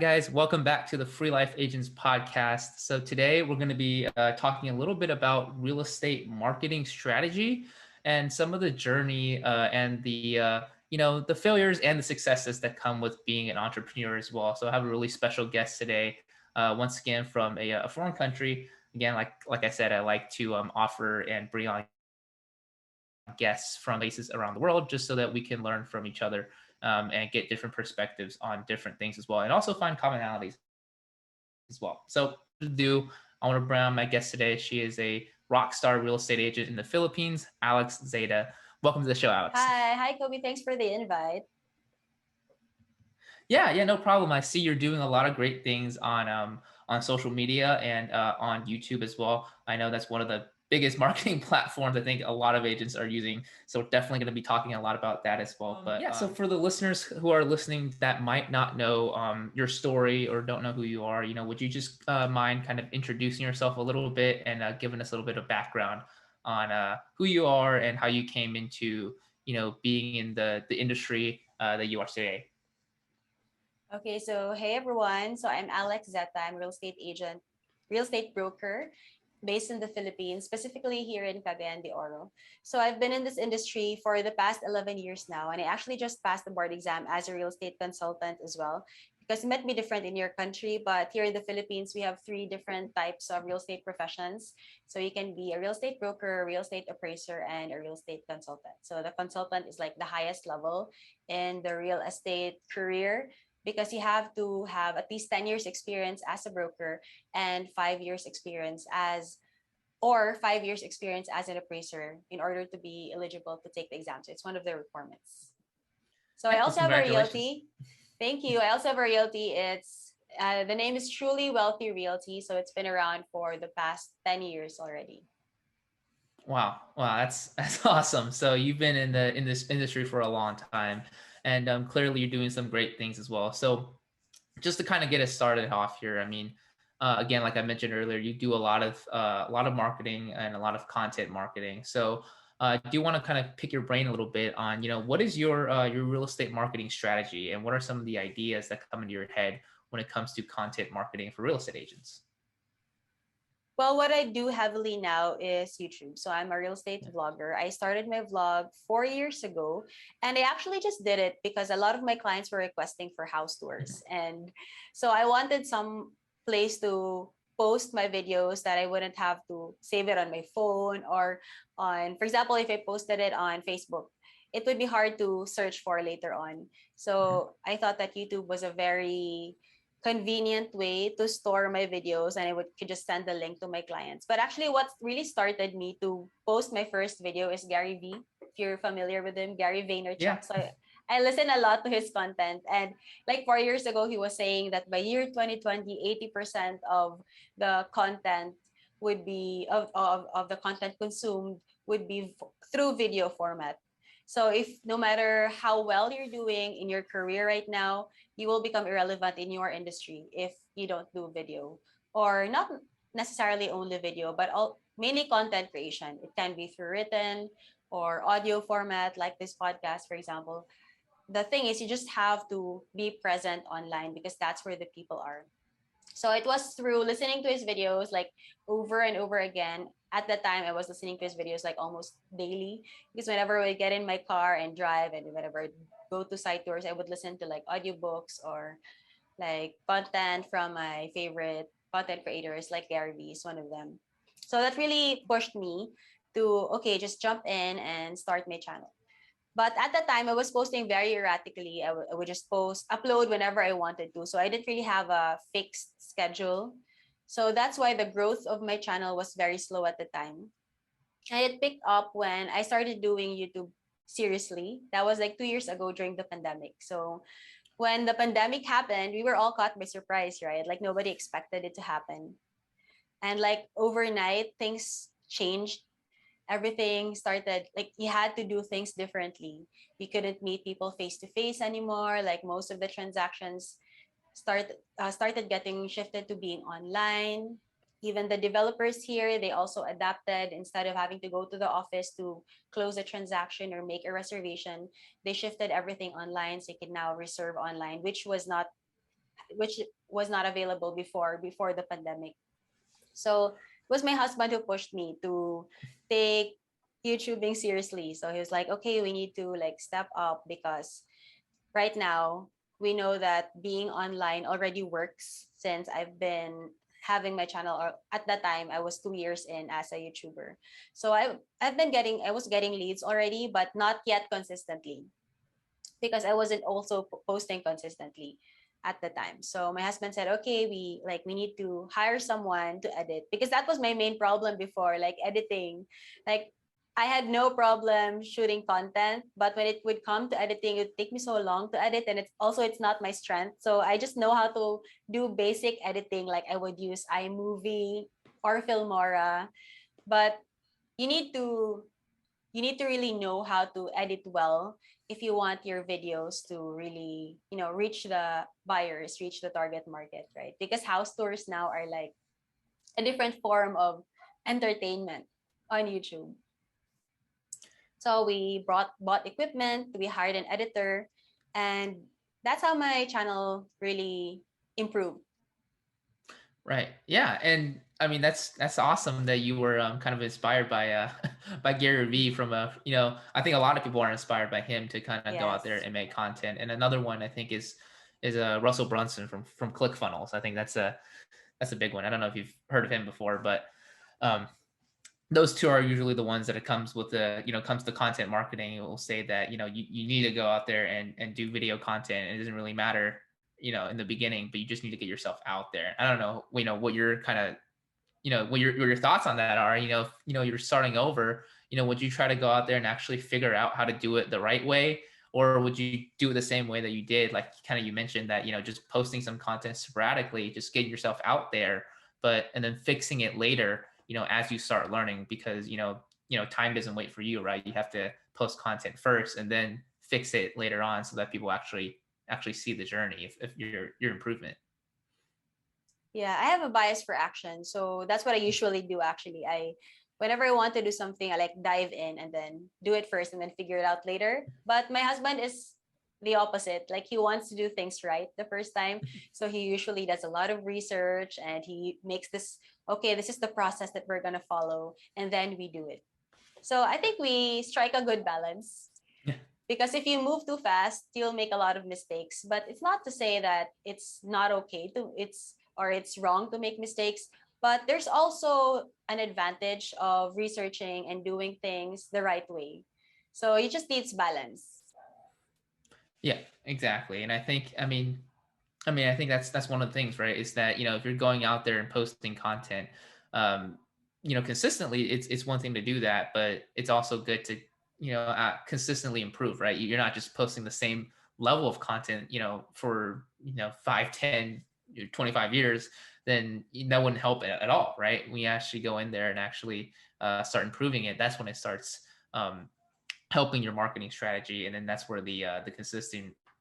Guys, welcome back to the Free Life Agents podcast. So today we're going to be talking a little bit about real estate marketing strategy and some of the journey and the failures and the successes that come with being an entrepreneur as well. So I have a really special guest today, once again from a foreign country. Again, like I said, I like to offer and bring on guests from places around the world just so that we can learn from each other, and get different perspectives on different things as well, and also find commonalities as well. So to do, I want to bring on my guest today. She is a rock star real estate agent in the Philippines, Alex Zeta. Welcome to the show, Alex. Hi, Kobe. Thanks for the invite. Yeah, no problem. I see you're doing a lot of great things on social media and on YouTube as well. I know that's one of the biggest marketing platforms I think a lot of agents are using. So we're definitely going to be talking a lot about that as well. But yeah, so for the listeners who are listening that might not know your story or don't know who you are, would you just mind kind of introducing yourself a little bit and giving us a little bit of background on who you are and how you came into being in the industry that you are today? Okay, so hey everyone. So I'm Alex Zeta. I'm a real estate agent, real estate broker based in the Philippines, specifically here in Cagayan de Oro. So I've been in this industry for the past 11 years now, and I actually just passed the board exam as a real estate consultant as well. Because it might be different in your country, but here in the Philippines, we have three different types of real estate professions. So you can be a real estate broker, a real estate appraiser, and a real estate consultant. So the consultant is like the highest level in the real estate career because you have to have at least 10 years experience as a broker and 5 years experience as or 5 years experience as an appraiser in order to be eligible to take the exam. So it's one of the requirements. So I Yeah, well, also have a congratulations. realty. Thank you. I also have a realty. It's the name is Truly Wealthy Realty. So it's been around for the past 10 years already. Wow, that's awesome. So you've been in this industry for a long time, and clearly you're doing some great things as well. So just to kind of get us started off here, I mean, again, like I mentioned earlier, you do a lot of marketing and a lot of content marketing. So do you want to kind of pick your brain a little bit on, what is your real estate marketing strategy, and what are some of the ideas that come into your head when it comes to content marketing for real estate agents? Well, what I do heavily now is YouTube. So I'm a real estate vlogger. I started my vlog 4 years ago, and I actually just did it because a lot of my clients were requesting for house tours. And so I wanted some place to post my videos that I wouldn't have to save it on my phone or on, for example, if I posted it on Facebook, it would be hard to search for later on. So I thought that YouTube was a very convenient way to store my videos, and I would could just send the link to my clients. But actually what really started me to post my first video is Gary V. If you're familiar with him, Gary Vaynerchuk. Yeah. So I listen a lot to his content, and like 4 years ago he was saying that by year 2020 80% of the content would be of the content consumed would be through video format. So if no matter how well you're doing in your career right now, you will become irrelevant in your industry if you don't do video, or not necessarily only video, but mainly content creation. It can be through written or audio format like this podcast, for example. The thing is, you just have to be present online because that's where the people are. So it was through listening to his videos like over and over again. At the time, I was listening to his videos like almost daily because whenever I get in my car and drive and whenever I go to site tours, I would listen to like audiobooks or like content from my favorite content creators like Gary Vee is one of them. So that really pushed me to, okay, just jump in and start my channel. But at the time, I was posting very erratically. I would just post, upload whenever I wanted to. So I didn't really have a fixed schedule. So that's why the growth of my channel was very slow at the time. And it picked up when I started doing YouTube seriously. That was like 2 years ago during the pandemic. So when the pandemic happened, we were all caught by surprise, right? Like nobody expected it to happen. And like overnight, things changed. Everything started like you had to do things differently. You couldn't meet people face to face anymore. Like most of the transactions started getting shifted to being online. Even the developers here, they also adapted. Instead of having to go to the office to close a transaction or make a reservation, they shifted everything online, so you can now reserve online, which was not which was not available before the pandemic. So it was my husband who pushed me to take YouTubing seriously. So he was like, okay, we need to like step up, because right now we know that being online already works, since I've been having my channel, or at that time I was 2 years in as a YouTuber. So I was getting leads already, but not yet consistently, because I wasn't also posting consistently at the time. So my husband said, okay, we need to hire someone to edit, because that was my main problem before, like editing. Like I had no problem shooting content, but when it would come to editing, it would take me so long to edit, and it's not my strength. So I just know how to do basic editing, like I would use iMovie or Filmora, but you need to really know how to edit well if you want your videos to really, reach the buyers, reach the target market, right? Because house tours now are like a different form of entertainment on YouTube. So we bought equipment, we hired an editor, and that's how my channel really improved. Right. Yeah. And I mean, that's awesome that you were kind of inspired by by Gary Vee from a, I think a lot of people are inspired by him to kind of go out there Yes. and make content. And another one I think is Russell Brunson from ClickFunnels. I think that's a big one. I don't know if you've heard of him before, but um, those two are usually the ones that it comes with the, comes to content marketing. It will say that, you need to go out there and do video content. It doesn't really matter, in the beginning, but you just need to get yourself out there. I don't know, what your kind of, what your thoughts on that are. If, you're starting over, would you try to go out there and actually figure out how to do it the right way? Or would you do it the same way that you did? Like kind of you mentioned that, just posting some content sporadically, just getting yourself out there, and then fixing it later, as you start learning, because, time doesn't wait for you, right? You have to post content first and then fix it later on so that people actually see the journey, if your improvement. Yeah, I have a bias for action. So that's what I usually do actually. Whenever I want to do something, I like dive in and then do it first and then figure it out later. But my husband is the opposite. Like he wants to do things right the first time. So he usually does a lot of research, and he makes this, okay, this is the process that we're going to follow, and then we do it. So I think we strike a good balance, Yeah. because if you move too fast, you'll make a lot of mistakes. But it's not to say that it's not okay to it's wrong to make mistakes. But there's also an advantage of researching and doing things the right way. So it just needs balance. Yeah, exactly. And I think that's one of the things, right? Is that, if you're going out there and posting content, um, consistently, it's one thing to do that, but it's also good to, consistently improve, right? You're not just posting the same level of content, for 5, 10, 25 years, then that wouldn't help at all, right? When you actually go in there and actually start improving it, that's when it starts helping your marketing strategy, and then that's where the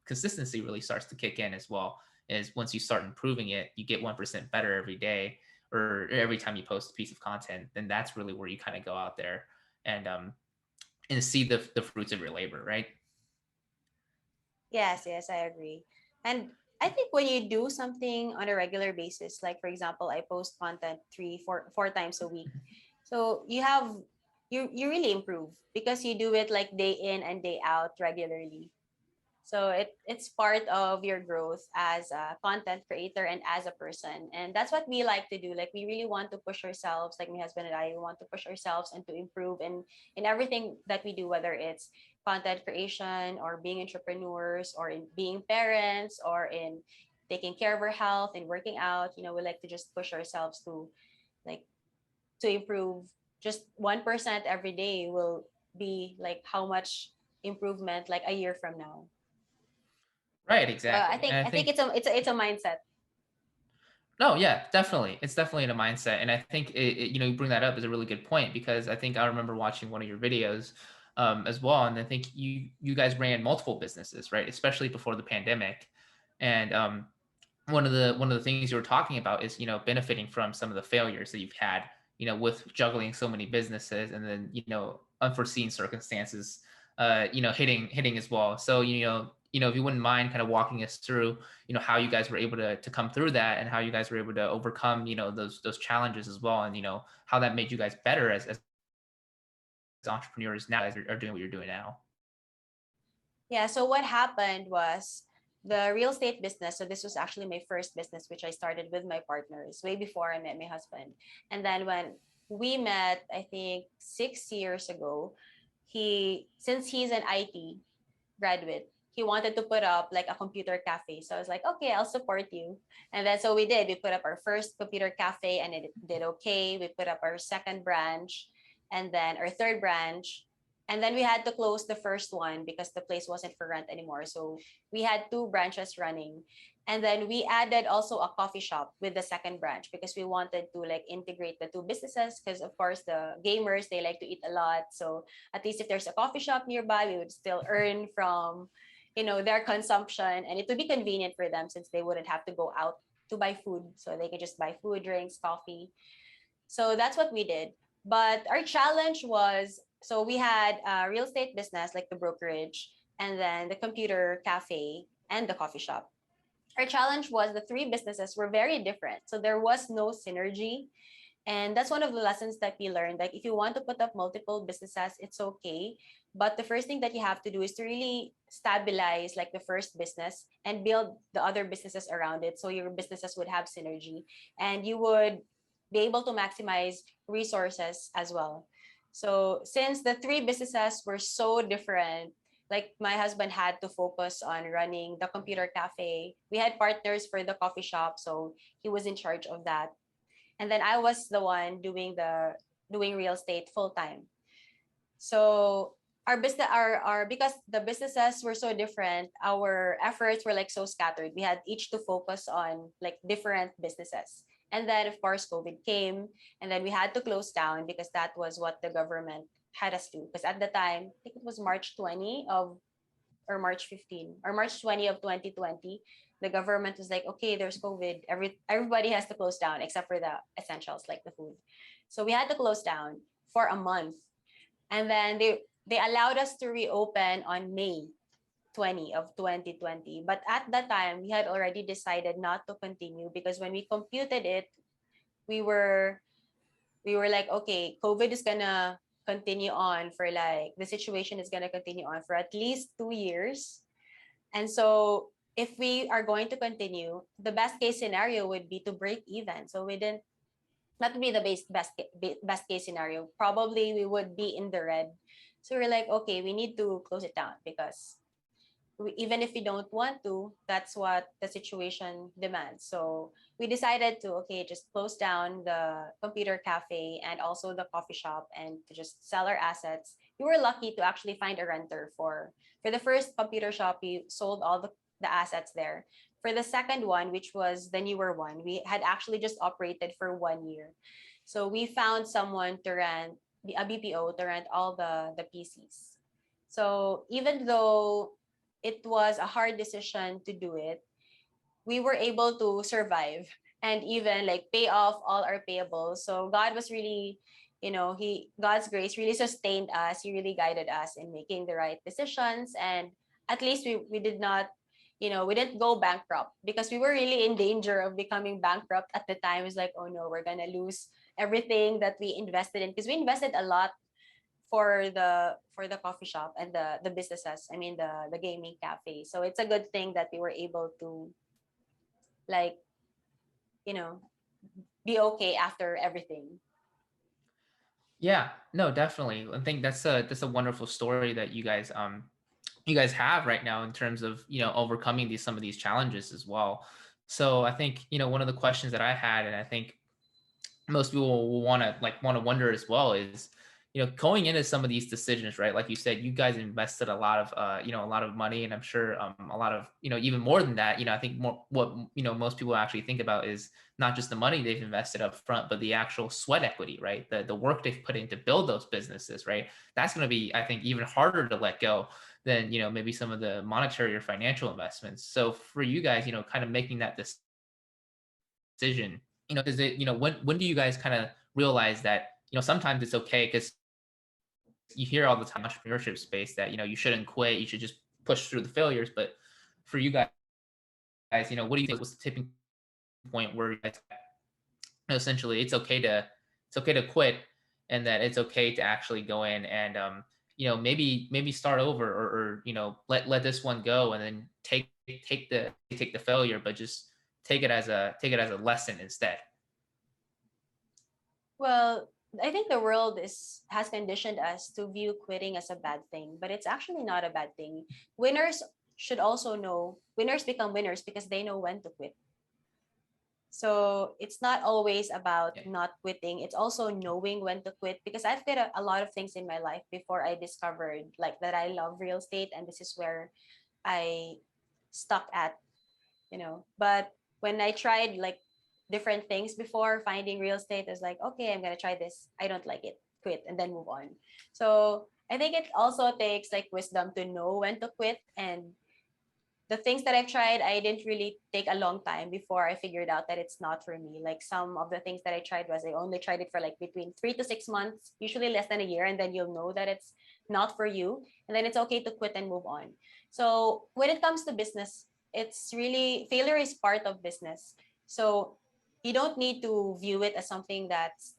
consistency really starts to kick in as well. Is once you start improving it, you get 1% better every day, or every time you post a piece of content, then that's really where you kind of go out there and see the fruits of your labor, right? Yes, yes, I agree. And I think when you do something on a regular basis, like for example, I post content four times a week. So you really improve, because you do it like day in and day out regularly. So it's part of your growth as a content creator and as a person. And that's what we like to do. Like we really want to push ourselves, like my husband and I want to push ourselves and to improve in everything that we do, whether it's content creation or being entrepreneurs or in being parents or in taking care of our health and working out. We like to just push ourselves to like to improve. Just 1% every day will be like how much improvement like a year from now. Right, So I exactly. think And I I think think, it's a mindset. no, yeah, definitely. It's definitely in a mindset. And I think, you bring that up is a really good point, because I think I remember watching one of your videos as well. And I think you guys ran multiple businesses, right? Especially before the pandemic. And one of the things you were talking about is, benefiting from some of the failures that you've had, with juggling so many businesses, and then, unforeseen circumstances, hitting as well. So, if you wouldn't mind kind of walking us through, how you guys were able to come through that, and how you guys were able to overcome, those challenges as well, and how that made you guys better as entrepreneurs now, as are doing what you're doing now. Yeah, so what happened was the real estate business. So this was actually my first business, which I started with my partners way before I met my husband. And then when we met, I think 6 years ago, since he's an IT graduate, he wanted to put up like a computer cafe. So I was like, okay, I'll support you. And then so we did. We put up our first computer cafe and it did okay. We put up our second branch and then our third branch. And then we had to close the first one because the place wasn't for rent anymore. So we had two branches running. And then we added also a coffee shop with the second branch because we wanted to like integrate the two businesses because of course the gamers, they like to eat a lot. So at least if there's a coffee shop nearby, we would still earn from, their consumption, and it would be convenient for them since they wouldn't have to go out to buy food. So they could just buy food, drinks, coffee. So that's what we did. But our challenge was, so we had a real estate business like the brokerage, and then the computer cafe and the coffee shop. Our challenge was the three businesses were very different. So there was no synergy. And that's one of the lessons that we learned. Like if you want to put up multiple businesses, it's okay. But the first thing that you have to do is to really stabilize like the first business and build the other businesses around it. So your businesses would have synergy and you would be able to maximize resources as well. So since the three businesses were so different, like my husband had to focus on running the computer cafe. We had partners for the coffee shop, so he was in charge of that. And then I was the one doing real estate full time. So our business our because the businesses were so different, our efforts were like so scattered. We had each to focus on like different businesses. And then of course COVID came and then we had to close down because that was what the government had us do. Because at the time, I think it was March 20 of or March 15 or March 20 of 2020, the government was like, okay, there's COVID. Everybody has to close down except for the essentials like the food. So we had to close down for a month. And then they allowed us to reopen on May 20 of 2020. But at that time, we had already decided not to continue because when we computed it, we were we were like, okay, COVID is gonna continue on for like the situation is gonna continue on for at least 2 years. And so if we are going to continue, the best case scenario would be to break even. So we didn't not to be the best case scenario. Probably we would be in the red. So we're like, okay, we need to close it down because even if we don't want to, that's what the situation demands. So we decided to, okay, just close down the computer cafe and also the coffee shop and to just sell our assets. We were lucky to actually find a renter for the first computer shop. We sold all the assets there. For the second one, which was the newer one, we had actually just operated for 1 year. So we found someone to rent, a BPO to rent all the PCs. So even though it was a hard decision to do it, we were able to survive and even like pay off all our payables. So God was really, God's grace really sustained us. He really guided us in making the right decisions. And at least we did not, we didn't go bankrupt because we were really in danger of becoming bankrupt at the time. It was like, oh no, we're going to lose everything that we invested in because we invested a lot for the coffee shop and the businesses. I mean the gaming cafe. So it's a good thing that we were able to like you know be okay after everything. Yeah, no, definitely. I think that's a wonderful story that you guys have right now in terms of overcoming some of these challenges as well. So I think one of the questions that I had, and I think most people will want to wonder as well, is going into some of these decisions, right? Like you said, you guys invested a lot of a lot of money, and I'm sure a lot of even more than that. I think more what most people actually think about is not just the money they've invested up front, but the actual sweat equity, right? The work they've put in to build those businesses, right? That's going to be, I think, even harder to let go than maybe some of the monetary or financial investments. So for you guys, kind of making that decision, is it, when do you guys kind of realize that sometimes it's okay, because you hear all the time in entrepreneurship space that you shouldn't quit, you should just push through the failures. But for you guys, what do you think was the tipping point where you guys essentially it's okay to quit, and that it's okay to actually go in and maybe start over, or let this one go, and then take the failure, but just take it as a lesson instead. Well, I think the world is has conditioned us to view quitting as a bad thing, but it's actually not a bad thing. Winners should also know, winners become winners because they know when to quit. So it's not always about Yeah. not quitting. It's also knowing when to quit, because I've did a lot of things in my life before I discovered like that I love real estate, and this is where I stuck at, But when I tried like different things before finding real estate, I was like, okay, I'm gonna try this. I don't like it, quit, and then move on. So I think it also takes like wisdom to know when to quit. And the things that I've tried, I didn't really take a long time before I figured out that it's not for me. Like some of the things that I tried was I only tried it for like between 3 to 6 months, usually less than a year, and then you'll know that it's not for you. And then it's okay to quit and move on. So when it comes to business, it's really failure is part of business. So you don't need to view it as something that's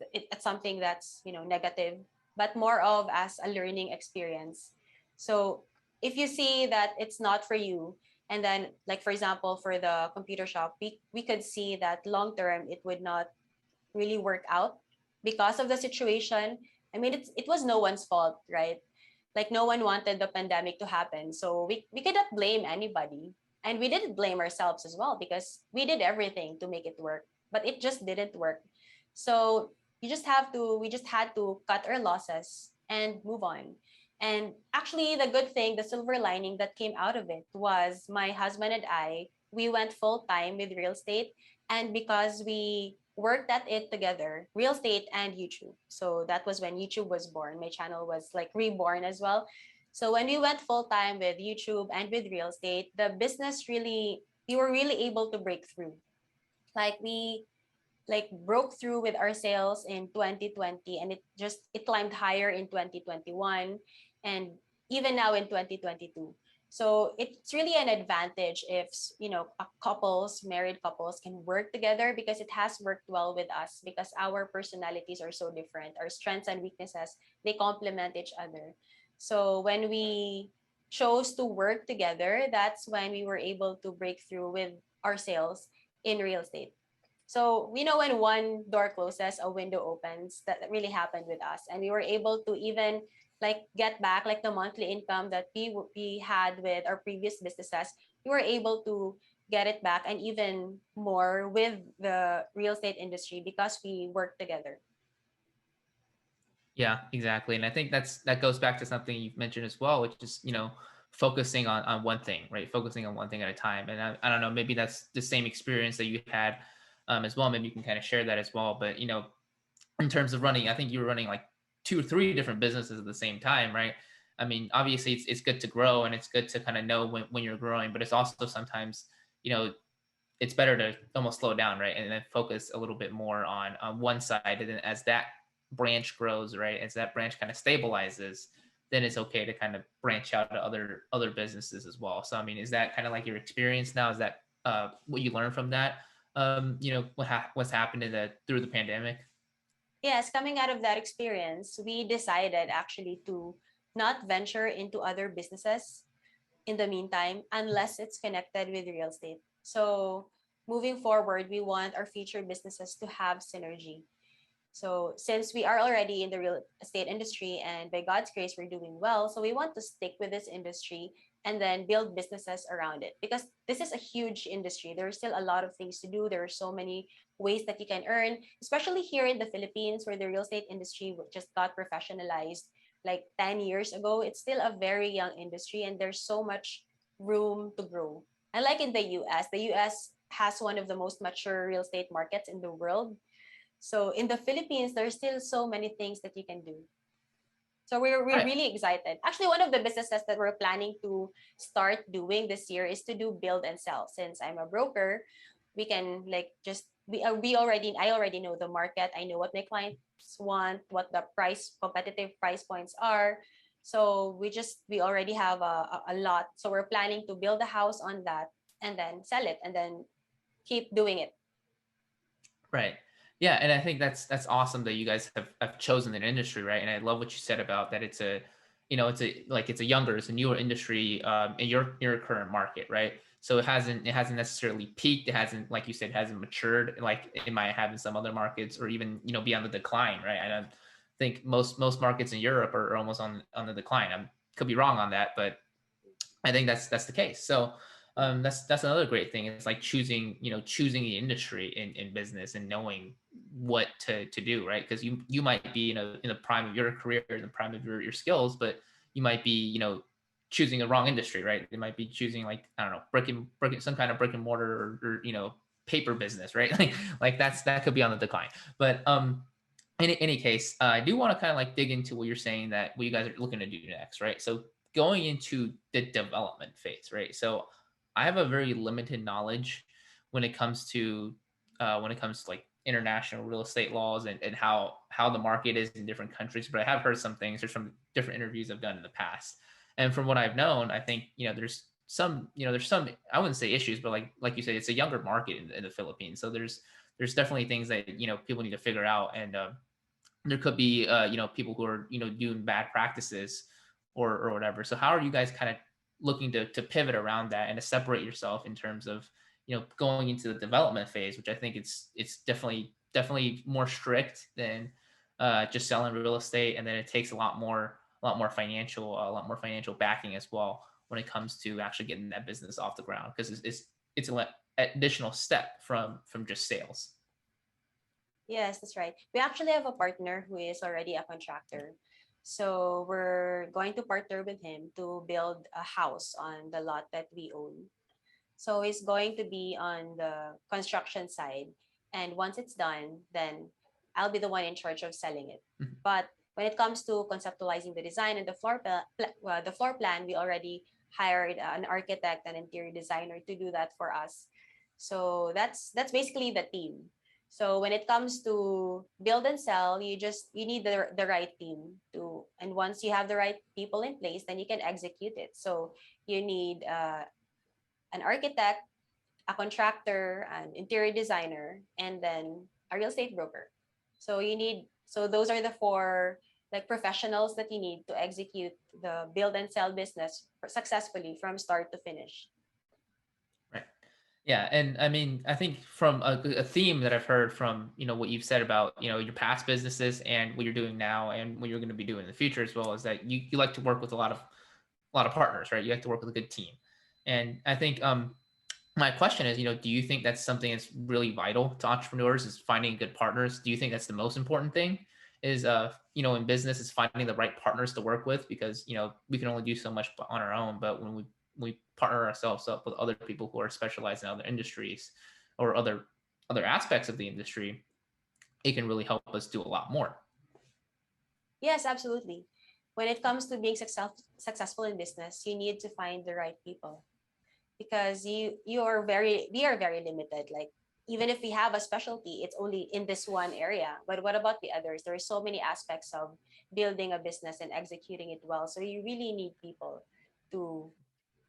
negative, but more of as a learning experience. So if you see that it's not for you, and then like for example for the computer shop, we could see that long term it would not really work out because of the situation. I mean, it was no one's fault, right? Like no one wanted the pandemic to happen, so we cannot blame anybody. And we didn't blame ourselves as well because we did everything to make it work, but it just didn't work. So we just had to cut our losses and move on. And actually the good thing, the silver lining that came out of it was my husband and we went full time with real estate. And because we worked at it together, real estate and YouTube. So that was when YouTube was born. My channel was like reborn as well. So when we went full time with YouTube and with real estate, the business really, we were really able to break through. Like we like broke through with our sales in 2020, and it climbed higher in 2021, and even now in 2022. So it's really an advantage if married couples can work together, because it has worked well with us because our personalities are so different, our strengths and weaknesses, they complement each other. So when we chose to work together, that's when we were able to break through with our sales in real estate. So we know when one door closes, a window opens. That really happened with us, and we were able to even like get back like the monthly income that we had with our previous businesses. We were able to get it back and even more with the real estate industry because we work together. Yeah, exactly. And I think that goes back to something you've mentioned as well, which is, focusing on one thing, right? Focusing on one thing at a time. And I don't know, maybe that's the same experience that you had as well. Maybe you can kind of share that as well. But, in terms of running, I think you were running like two or three different businesses at the same time, right? I mean, obviously it's good to grow, and it's good to kind of know when you're growing, but it's also sometimes, you know, it's better to almost slow down, right? And then focus a little bit more on one side. And then as that branch grows, right, as that branch kind of stabilizes, then it's okay to kind of branch out to other businesses as well. So I mean, is that kind of like your experience now? Is that what you learned from that? What's happened through the pandemic? Yes, coming out of that experience, we decided actually to not venture into other businesses in the meantime unless it's connected with real estate. So moving forward, we want our future businesses to have synergy. So since we are already in the real estate industry and by God's grace we're doing well, so we want to stick with this industry and then build businesses around it, because this is a huge industry. There are still a lot of things to do. There are so many ways that you can earn, especially here in the Philippines where the real estate industry just got professionalized like 10 years ago. It's still a very young industry and there's so much room to grow. Unlike in the US has one of the most mature real estate markets in the world. So in the Philippines, there's still so many things that you can do. So we're Right. really excited. Actually, one of the businesses that we're planning to start doing this year is to do build and sell. Since I'm a broker, we can like just we already I already know the market. I know what my clients want, what the competitive price points are. So we already have a lot. So we're planning to build a house on that and then sell it and then keep doing it. Right. Yeah, and I think that's awesome that you guys have chosen an industry, right? And I love what you said about that. It's a, it's a like it's a younger, it's a newer industry in your current market, right? So it hasn't necessarily peaked. It hasn't, like you said, hasn't matured like it might have in some other markets, or even be on the decline, right? I don't think most markets in Europe are almost on the decline. I could be wrong on that, but I think that's the case. So that's another great thing. It's like choosing the industry in business and knowing what to do, right? Because you might be in the prime of your career, in the prime of your skills, but you might be choosing the wrong industry, right? You might be choosing, like, I don't know, brick some kind of brick and mortar, or paper business, right? Like that could be on the decline. But in any case, I do want to kind of like dig into what you're saying, that what you guys are looking to do next, right? So going into the development phase, right? So I have a very limited knowledge when it comes to like international real estate laws, and how the market is in different countries. But I have heard some things. There's some different interviews I've done in the past, and from what I've known, I think there's some I wouldn't say issues, but like you said, it's a younger market in the Philippines, so there's definitely things that people need to figure out. And there could be people who are doing bad practices, or whatever. So how are you guys kind of looking to pivot around that and to separate yourself in terms of going into the development phase, which I think it's definitely more strict than just selling real estate, and then it takes a lot more financial backing as well when it comes to actually getting that business off the ground, because it's an additional step from just sales. Yes, that's right. We actually have a partner who is already a contractor. So we're going to partner with him to build a house on the lot that we own. So it's going to be on the construction side. And once it's done, then I'll be the one in charge of selling it. Mhm. But when it comes to conceptualizing the design and the floor plan, we already hired an architect and interior designer to do that for us. So that's basically the team. So when it comes to build and sell, you need the right team to, and once you have the right people in place, then you can execute it. So you need an architect, a contractor, an interior designer, and then a real estate broker. So those are the four like professionals that you need to execute the build and sell business successfully from start to finish. Right. Yeah, and I mean, I think from a theme that I've heard from what you've said about your past businesses and what you're doing now and what you're going to be doing in the future as well, is that you like to work with a lot of partners, right? You like to work with a good team, and I think my question is, do you think that's something that's really vital to entrepreneurs, is finding good partners? Do you think that's the most important thing? Is in business, is finding the right partners to work with, because we can only do so much on our own, but when we partner ourselves up with other people who are specialized in other industries or other aspects of the industry, it can really help us do a lot more. Yes, absolutely. When it comes to being successful in business, you need to find the right people because we are very limited. Like even if we have a specialty, it's only in this one area. But what about the others? There are so many aspects of building a business and executing it well. So you really need people to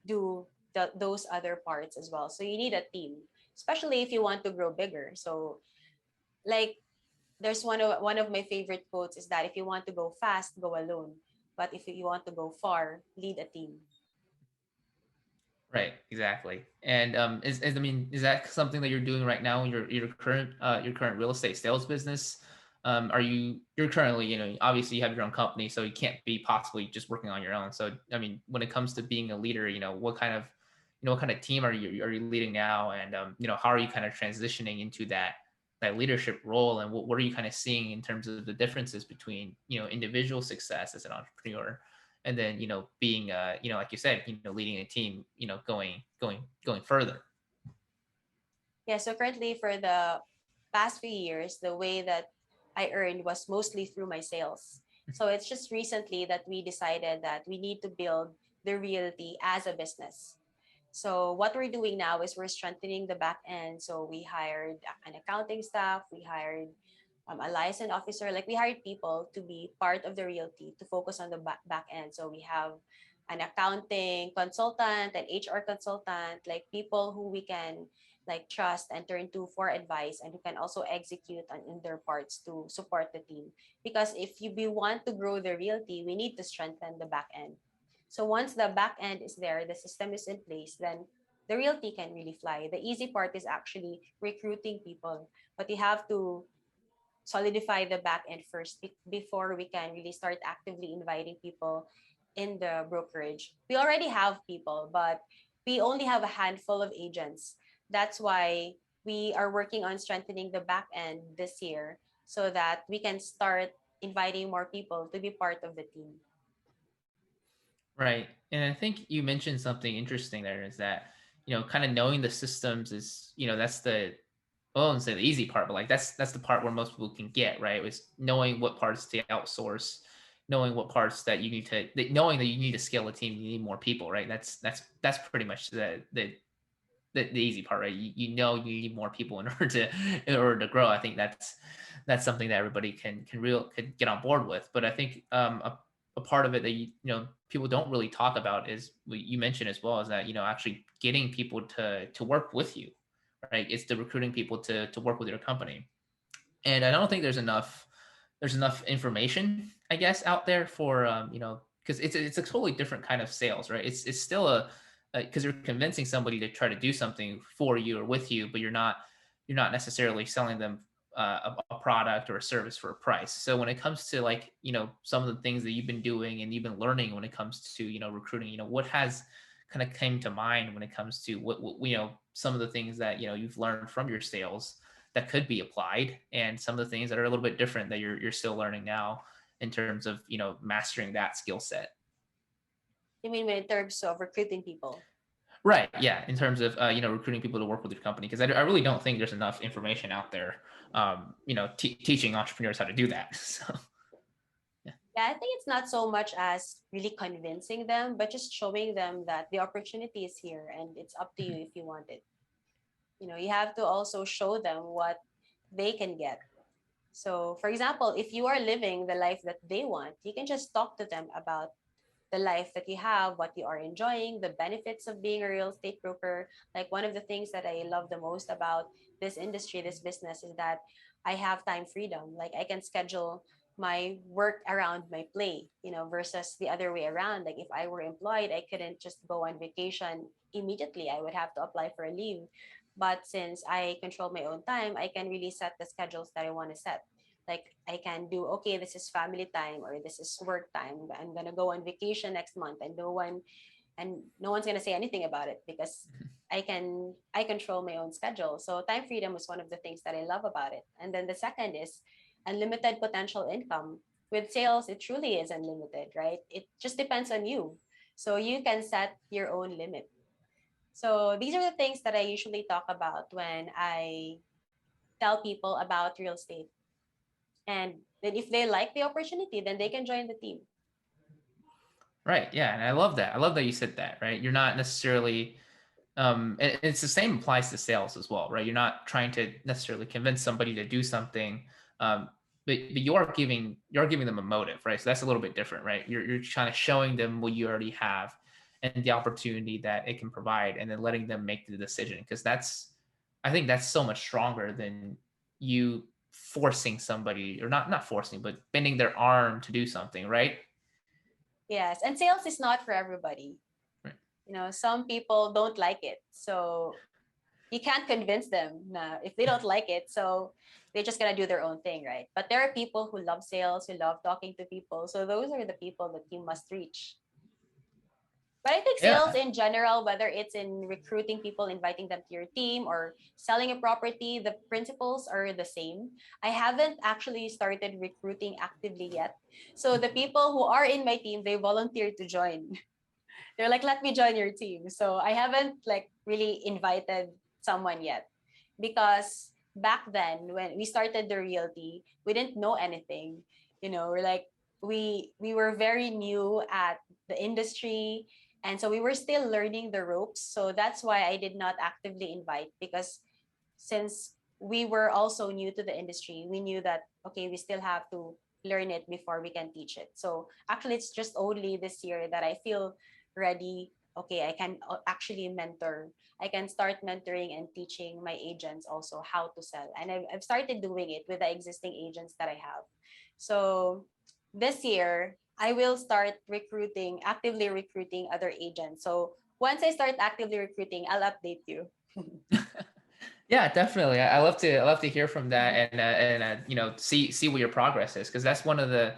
do those other parts as well. So you need a team, especially if you want to grow bigger. So like there's one of my favorite quotes is that if you want to go fast, go alone. But if you want to go far, lead a team. Right, exactly. And I mean, is that something that you're doing right now in your current real estate sales business? You're currently, obviously you have your own company, so you can't be possibly just working on your own. So I mean, when it comes to being a leader, what kind of team are you leading now, and how are you kind of transitioning into that leadership role, and what are you kind of seeing in terms of the differences between individual success as an entrepreneur, and then being like you said, leading a team, going further. Yeah, so currently for the past few years, the way that I earned was mostly through my sales. So it's just recently that we decided that we need to build the realty as a business. So what we're doing now is we're strengthening the back end. So we hired an accounting staff, we hired a license officer. Like we hired people to be part of the realty to focus on the back end. So we have an accounting consultant, an HR consultant, like people who we can like trust and turn to for advice, and who can also execute on in their parts to support the team. Because if we want to grow the realty, we need to strengthen the back end. So once the back end is there, the system is in place, then the realty can really fly. The easy part is actually recruiting people, but you have to solidify the back end first before we can really start actively inviting people in the brokerage. We already have people, but we only have a handful of agents. That's why we are working on strengthening the back end this year so that we can start inviting more people to be part of the team. Right. And I think you mentioned something interesting there is that, kind of knowing the systems is, that's the, well, I wouldn't say the easy part, but like that's the part where most people can get, right? Was knowing what parts to outsource, knowing what parts that you need to, knowing that you need to scale a team, you need more people, right? That's pretty much the easy part, right? You know you need more people in order to grow. I think that's something that everybody can get on board with. But I think a part of it that people don't really talk about is what you mentioned as well, is that actually getting people to work with you, right? It's the recruiting people to work with your company. And I don't think there's enough information, I guess, out there for because it's a totally different kind of sales, right? It's still a because you're convincing somebody to try to do something for you or with you, but you're not necessarily selling them a product or a service for a price. So when it comes to like some of the things that you've been doing and you've been learning when it comes to recruiting, what has kind of came to mind when it comes to what some of the things that you've learned from your sales that could be applied, and some of the things that are a little bit different that you're still learning now in terms of mastering that skill set. You mean in terms of recruiting people? Right, yeah, in terms of recruiting people to work with your company, because I really don't think there's enough information out there teaching entrepreneurs how to do that. So yeah. Yeah, I think it's not so much as really convincing them, but just showing them that the opportunity is here and it's up to you if you want it. You have to also show them what they can get. So, for example, if you are living the life that they want, you can just talk to them about the life that you have, what you are enjoying, the benefits of being a real estate broker. Like one of the things that I love the most about this industry, this business, is that I have time freedom. Like I can schedule my work around my play, versus the other way around. Like if I were employed, I couldn't just go on vacation immediately. I would have to apply for a leave. But since I control my own time, I can really set the schedules that I want to set. Like I can do, okay, this is family time or this is work time. I'm gonna go on vacation next month, and no one's gonna say anything about it because I control my own schedule. So time freedom is one of the things that I love about it. And then the second is unlimited potential income. With sales, it truly is unlimited, right? It just depends on you. So you can set your own limit. So these are the things that I usually talk about when I tell people about real estate. And then if they like the opportunity, then they can join the team. Right, yeah, and I love that you said that, right? You're not necessarily and it's the same applies to sales as well, right? You're not trying to necessarily convince somebody to do something, um, but you're giving them a motive, right? So that's a little bit different, right? You're kind of showing them what you already have and the opportunity that it can provide, and then letting them make the decision, because I think that's so much stronger than you forcing somebody, or not forcing, but bending their arm to do something, right? Yes. And sales is not for everybody. Right. Some people don't like it. So you can't convince them if they don't like it. So they're just going to do their own thing, right? But there are people who love sales, who love talking to people. So those are the people that you must reach. But I think sales Yeah. in general, whether it's in recruiting people, inviting them to your team, or selling a property, the principles are the same. I haven't actually started recruiting actively yet. So the people who are in my team, they volunteered to join. They're like, let me join your team. So I haven't like really invited someone yet, because back then when we started the realty, we didn't know anything. We're like, we were very new at the industry, and so we were still learning the ropes. So that's why I did not actively invite, because since we were also new to the industry. We knew that, okay, we still have to learn it before we can teach it. So actually, it's just only this year that I feel ready. Okay, I can actually mentor. I can start mentoring and teaching my agents also how to sell. And I've started doing it with the existing agents that I have. So this year, I will start recruiting, actively recruiting other agents. So once I start actively recruiting, I'll update you. Yeah, definitely. I love to hear from that, and see what your progress is, because that's one of the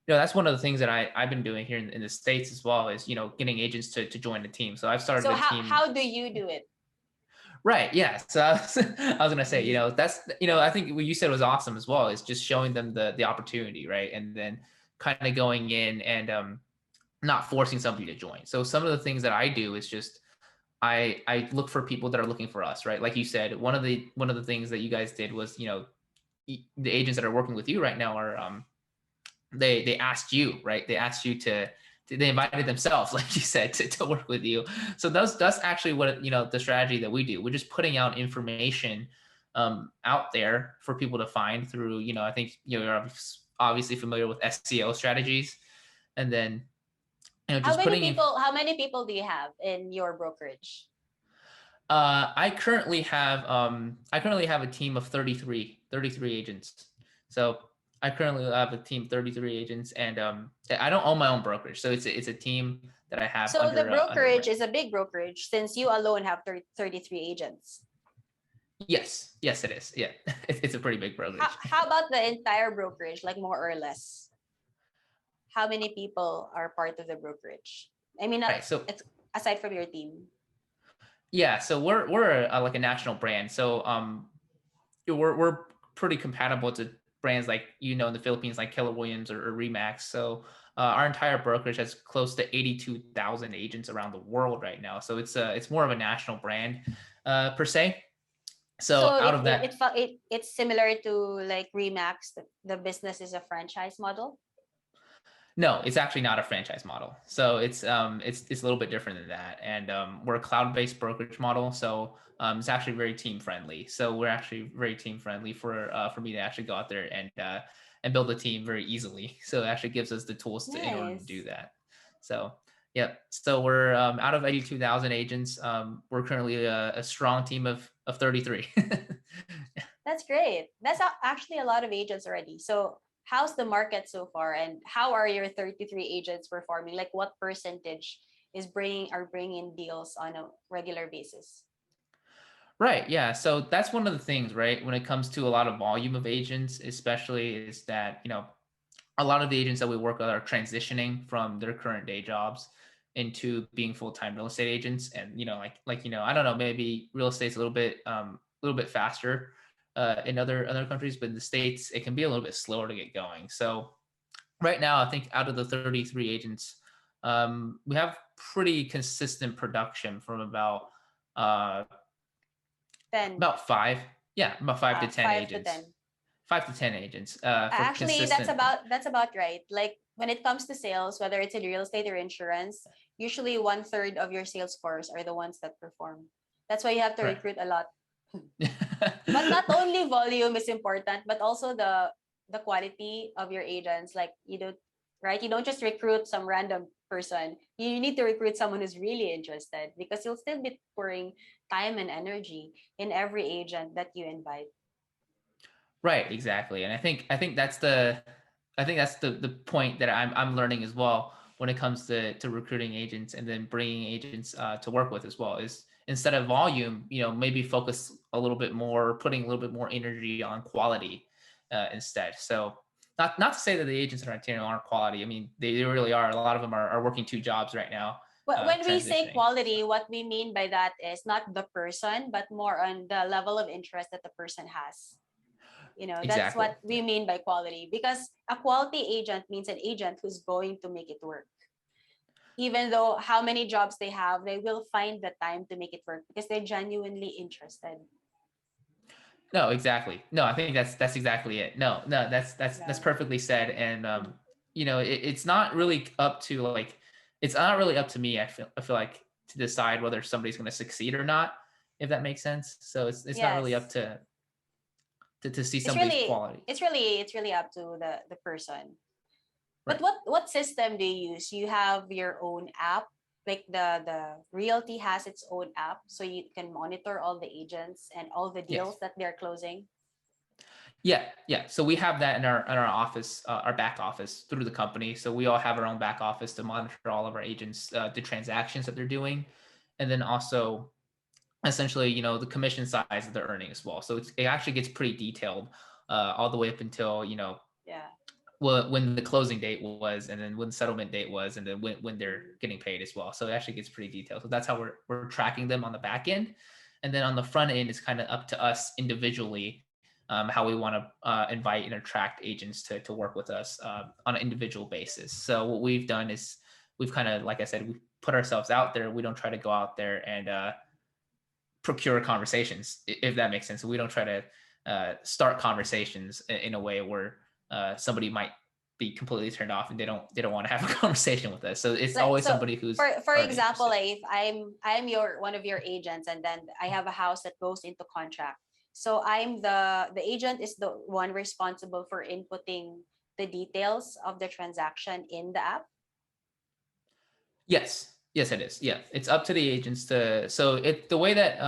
that's one of the things that I've been doing here in the States as well, is getting agents to join the team. So I've started So a team. how do you do it? Right. Yeah. So I was gonna say, that's I think what you said was awesome as well, is just showing them the opportunity, right? And then kind of going in and not forcing somebody to join. So some of the things that I do is just I look for people that are looking for us, right? Like you said, one of the things that you guys did was, the agents that are working with you right now are they asked you, right? They asked you they invited themselves, like you said, to work with you. So that's actually what the strategy that we do. We're just putting out information out there for people to find through, I think you're obviously familiar with SEO strategies, and then just putting in. How many people do you have in your brokerage? I currently have a team of 33 agents. So I currently have a team of 33 agents, and I don't own my own brokerage. So it's a team that I have So the under a brokerage brand. is a big brokerage since you alone have 33 agents. Yes, it is. Yeah, it's a pretty big brokerage. How about the entire brokerage, like more or less? How many people are part of the brokerage? I mean, Right. So it's aside from your team. yeah, so we're like a national brand. So we're pretty compatible to brands like in the Philippines, like Keller Williams or Remax. So our entire brokerage has close to 82,000 agents around the world right now. So it's more of a national brand per se. So So out of that, it's similar to like Remax. The business is a franchise model. no, it's actually not a franchise model. So it's a little bit different than that. And we're a cloud-based brokerage model. So it's actually very team friendly. So we're actually very team friendly for me to actually go out there and build a team very easily. So it actually gives us the tools in order to do Nice. that. So yep. So we're out of 82,000 agents. We're currently a strong team of 33. That's great. That's actually a lot of agents already. So how's the market so far, and how are your 33 agents performing? Like what percentage are bringing deals on a regular basis? Right. Yeah. So that's one of the things, right? When it comes to a lot of volume of agents, especially, is that, a lot of the agents that we work with are transitioning from their current day jobs into being full-time real estate agents. And, I don't know, maybe real estate's a little bit faster in other countries, but in the States, it can be a little bit slower to get going. So right now, I think out of the 33 agents, we have pretty consistent production from uh, Then about five, yeah, about 5 to 10 5 to agents, 10. 5 to 10 agents for Actually, consistent. that's about right. Like when it comes to sales, whether it's in real estate or insurance, usually one third of your sales force are the ones that perform. That's why you have to Right. recruit a lot. But not only volume is important, but also the quality of your agents. Like you don't right, you don't just recruit some random person. You need to recruit someone who's really interested because you'll still be pouring time and energy in every agent that you invite. Right, exactly. And I think that's the point that I'm learning as well when it comes to recruiting agents and then bringing agents to work with as well, is instead of volume, maybe focus a little bit more, putting a little bit more energy on quality instead. So not to say that the agents in our team aren't quality. I mean, they really are. A lot of them are working two jobs right now, When we say transitioning. So quality, what we mean by that is not the person, but more on the level of interest that the person has. That's exactly. what we mean by quality, because a quality agent means an agent who's going to make it work. Even though how many jobs they have, they will find the time to make it work because they're genuinely interested. No, exactly. No, I think that's exactly it. No, that's Yeah. perfectly said. And it's not really up to it's not really up to me. I feel like, to decide whether somebody's going to succeed or not, if that makes sense. So it's not really up Yes. to. to see It's somebody's really quality. it's really up to the person. But Right. what system do you use? You have your own app, like the realty has its own app, so you can monitor all the agents and all the Yes. deals that they're closing. Yeah, yeah. So we have that in our office, our back office through the company. So we all have our own back office to monitor all of our agents, the transactions that they're doing, and then also essentially, the commission size that they're earning as well. So it actually gets pretty detailed, all the way up until Yeah. well, when the closing date was, and then when the settlement date was, and then when they're Mhm. getting paid as well. So it actually gets pretty detailed. So that's how we're tracking them on the back end, and then on the front end, it's kind of up to us individually, how we want to invite and attract agents to work with us on an individual basis. So what we've done is we've kind of, like I said, we put ourselves out there. We don't try to go out there and procure conversations, if that makes sense. So we don't try to start conversations in a way where somebody might be completely turned off and they don't want to have a conversation with us. So it's Like always so somebody who's for already example, interested. like if I'm your one of your agents and then I have a house that goes into contract. So I'm the agent is the one responsible for inputting the details of the transaction in the app. Yes, yes, it is. Yeah, it's up to the agents to. So it the way that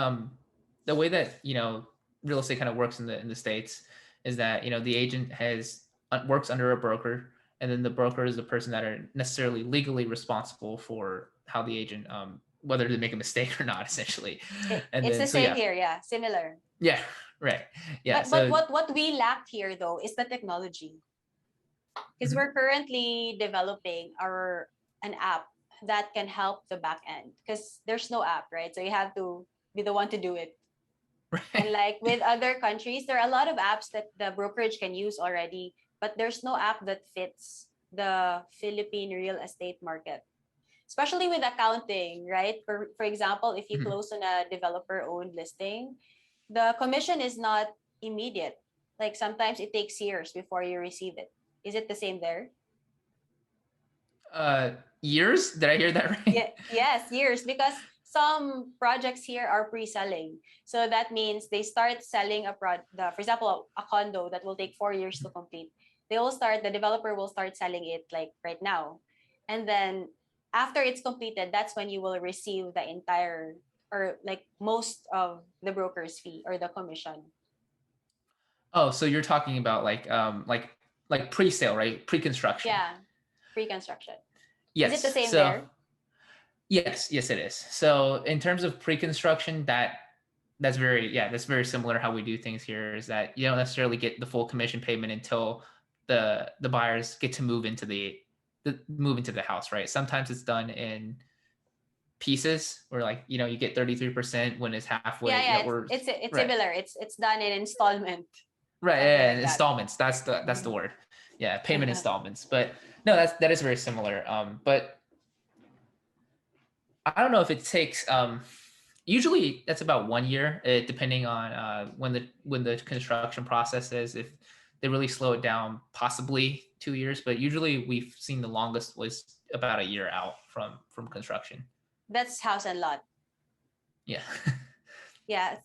real estate kind of works in the states is that the agent has works under a broker, and then the broker is the person that are necessarily legally responsible for how the agent whether they make a mistake or not, essentially. And It's then the so same yeah, here, yeah, similar. yeah, right, yeah. But So what we lacked here though is the technology, because mhm. we're currently developing our an app that can help the back end because there's no app, right? So you have to be the one to do it. Right. And like with other countries, there are a lot of apps that the brokerage can use already, but there's no app that fits the Philippine real estate market, especially with accounting, right? For example, if you Mhm. close on a developer owned listing, the commission is not immediate. Like sometimes it takes years before you receive it. Is it the same there? uh Years, did I hear that right? Yeah, yes, years, because some projects here are pre-selling. So that means they start selling for example, a condo that will take 4 years to complete. The developer will start selling it like right now. And then after it's completed, that's when you will receive the entire or like most of the broker's fee or the commission. Oh, so you're talking about like pre-sale, right? Pre-construction. Yeah, pre-construction. Is it the Yes. same So there? yes, it is. So in terms of pre-construction, that's very similar how we do things here. Is that you don't necessarily get the full commission payment until the buyers get to move into the house, right? Sometimes it's done in pieces where like you get 33% when it's Yeah, halfway. yeah, Or it's right, similar. It's done in installment, right, something yeah, like and that. installments. That's the word. Yeah, payment installments. But no, that is very similar. But I don't know if it takes usually that's about 1 year, depending on when the construction process is. If they really slow it down, possibly 2 years, but usually we've seen the longest was about a year out from construction. That's house and lot. Yeah. Yeah,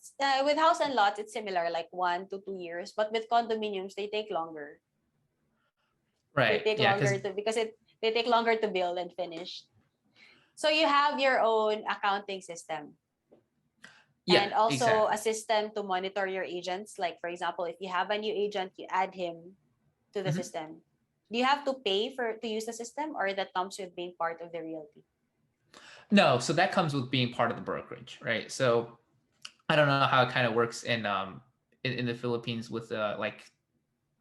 with house and lot, it's similar, like 1 to 2 years. But with condominiums, they take longer. They Right. take Yeah, because longer to because it they take longer to build and finish. So you have your own accounting system yeah, and also a exactly. system to monitor your agents. Like for example, if you have a new agent, you add him to the Mhm. system. Do you have to pay for to use the system, or that comes with being part of the realty? No, so that comes with being part of the brokerage, right? So I don't know how it kind of works in the Philippines with like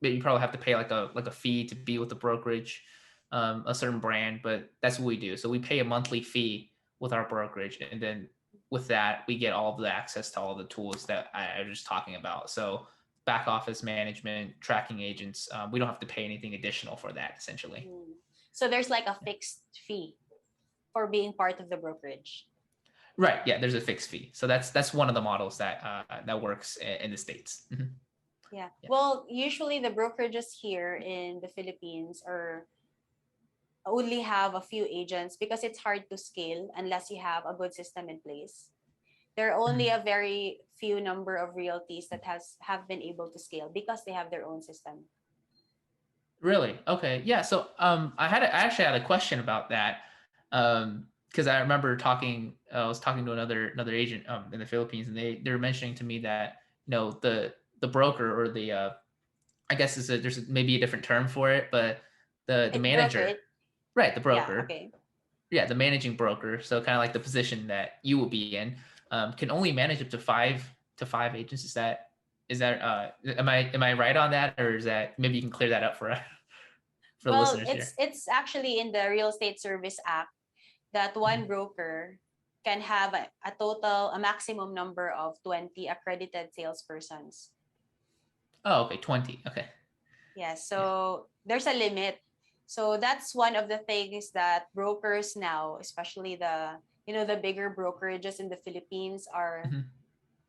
you probably have to pay like a fee to be with the brokerage, a certain brand, but that's what we do. So we pay a monthly fee with our brokerage, and then with that we get all of the access to all the tools that I was just talking about. So back office management, tracking agents. We don't have to pay anything additional for that, essentially. Mm. So there's like a fixed fee for being part of the brokerage. Right. Yeah. There's a fixed fee. So that's one of the models that works in the states. Mhm. Yeah. Yeah. Well, usually the brokerages here in the Philippines are only have a few agents because it's hard to scale unless you have a good system in place. There are only Mhm. a very few number of realties that have been able to scale because they have their own system. Really? Okay. Yeah. So I actually had a question about that. Because I remember I was talking to another agent in the Philippines, and they were mentioning to me that the broker or the I guess there's maybe a different term for it, but the It broker manager, it. right? The Yeah. broker, Okay. yeah, the managing broker. So kind of like the position that you will be in, can only manage up to five agents. Is that am I right on that, or is that maybe you can clear that up for for the Well, listeners here? it's actually in the Real Estate Service Act that one Mhm. broker can have a maximum number of 20 accredited salespersons. Oh, okay, 20. Okay, Yeah, yeah. so there's a limit. So that's one of the things that brokers now, especially the bigger brokerages in the Philippines Mhm.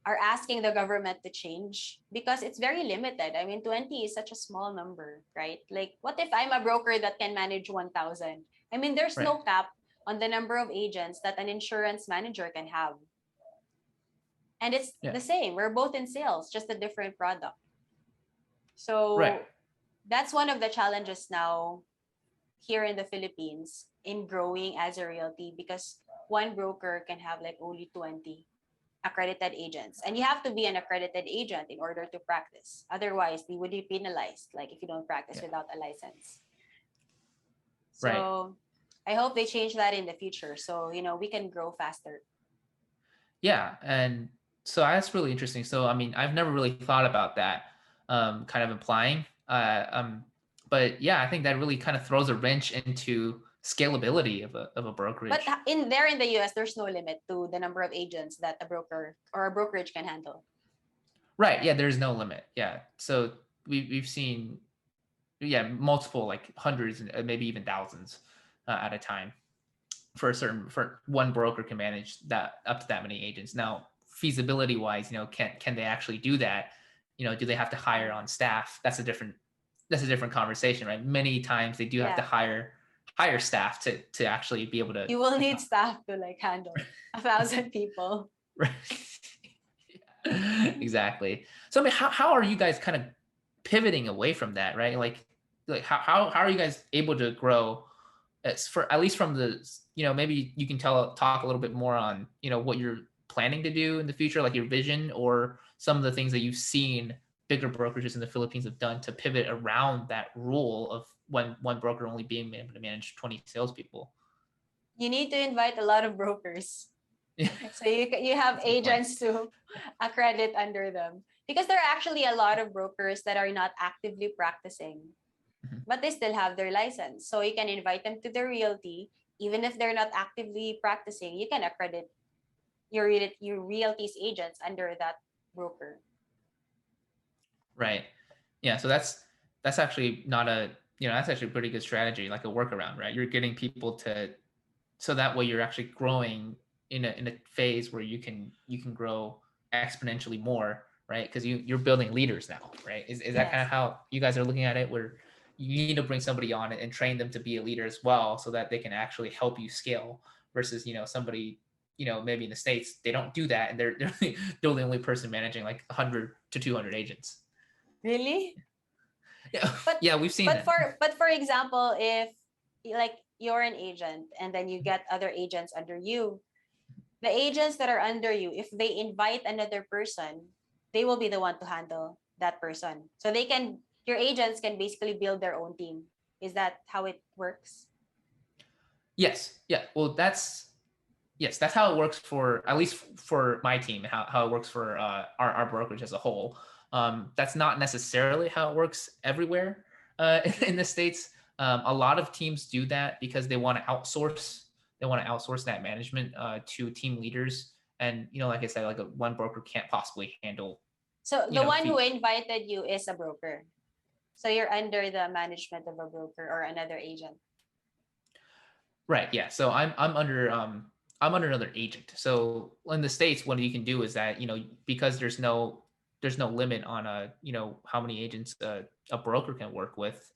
are asking the government to change because it's very limited. I mean, 20 is such a small number, right? Like, what if I'm a broker that can manage 1,000? I mean, there's Right. no cap on the number of agents that an insurance manager can have. And it's Yeah. the same. We're both in sales, just a different product. Right. So that's one of the challenges now here in the Philippines in growing as a realty because one broker can have like only 20 accredited agents. And you have to be an accredited agent in order to practice. Otherwise, they would be penalized, like if you don't practice Yeah. without a license. Right. So I hope they change that in the future so, we can grow faster. Yeah. And so that's really interesting. So I mean, I've never really thought about that, kind of implying. But yeah, I think that really kind of throws a wrench into scalability of a But brokerage. in the US, there's no limit to the number of agents that a broker or a brokerage can handle. Right. Yeah. There's no limit. Yeah. So we've seen, yeah, multiple, like hundreds and maybe even thousands at a time for one broker can manage that up to that many agents. Now, feasibility wise, can they actually do that? Do they have to hire Mm. on staff? That's a different conversation, right? Many times they do have to Yeah. hire staff to actually be able to. You will need staff to like handle 1,000 people. Right. Exactly. So I mean, how are you guys kind of pivoting away from that, right? Like how are you guys able to grow as for at least from the maybe you can talk a little bit more on what you're planning to do in the future, like your vision or some of the things that you've seen bigger brokerages in the Philippines have done to pivot around that rule of one broker only being able to manage 20 salespeople. You need to invite a lot of brokers. Yeah, So you have that's a good point. agents to accredit under them because there are actually a lot of brokers that are not actively practicing, Mhm. but they still have their license. So you can invite them to the realty, even if they're not actively practicing. You can accredit your realty's agents under that broker. Right. Yeah. So that's actually not a that's actually a pretty good strategy, like a workaround, right? You're getting people to so that way you're actually growing in a phase where you can grow exponentially more, right? Because you're building leaders now, right? Is that kind of Yes. how you guys are looking at it, where you need to bring somebody on and train them to be a leader as well so that they can actually help you scale versus somebody maybe in the States they don't do that and they're the only person managing like 100 to 200 agents. Really? Yeah. But Yeah, we've seen but that. for example, if like you're an agent and then you get other agents under you, the agents that are under you, if they invite another person, they will be the one to handle that person. So your agents can basically build their own team. Is that how it works? Yes. Yeah. Well, that's how it works for at least for my team. How it works for our brokerage as a whole. That's not necessarily how it works everywhere in the States. A lot of teams do that because they want to outsource. They want to outsource that management to team leaders. And like I said, like one broker can't possibly handle. So the one who Fee. invited you is a broker. So you're under the management of a broker or another agent. Right. Yeah. So I'm under another agent. So in the States, what you can do is that because there's no limit on how many agents a broker can work with.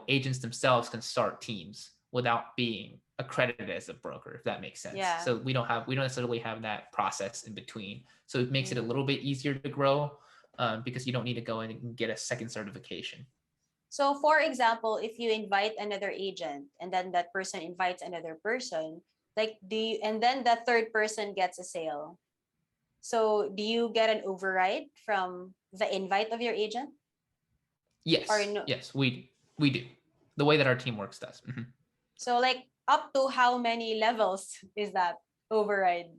Agents themselves can start teams without being accredited as a broker, if that makes sense. Yeah. So we don't necessarily have that process in between. So it makes it a Mm. little bit easier to grow, because you don't need to go in and get a second certification. So, for example, if you invite another agent and then that person invites another person, like and then the third person gets a sale. So, do you get an override from the invite of your agent or Yes, no? yes, we do. The way that our team works does. Mhm. So, like, up to how many levels is that override?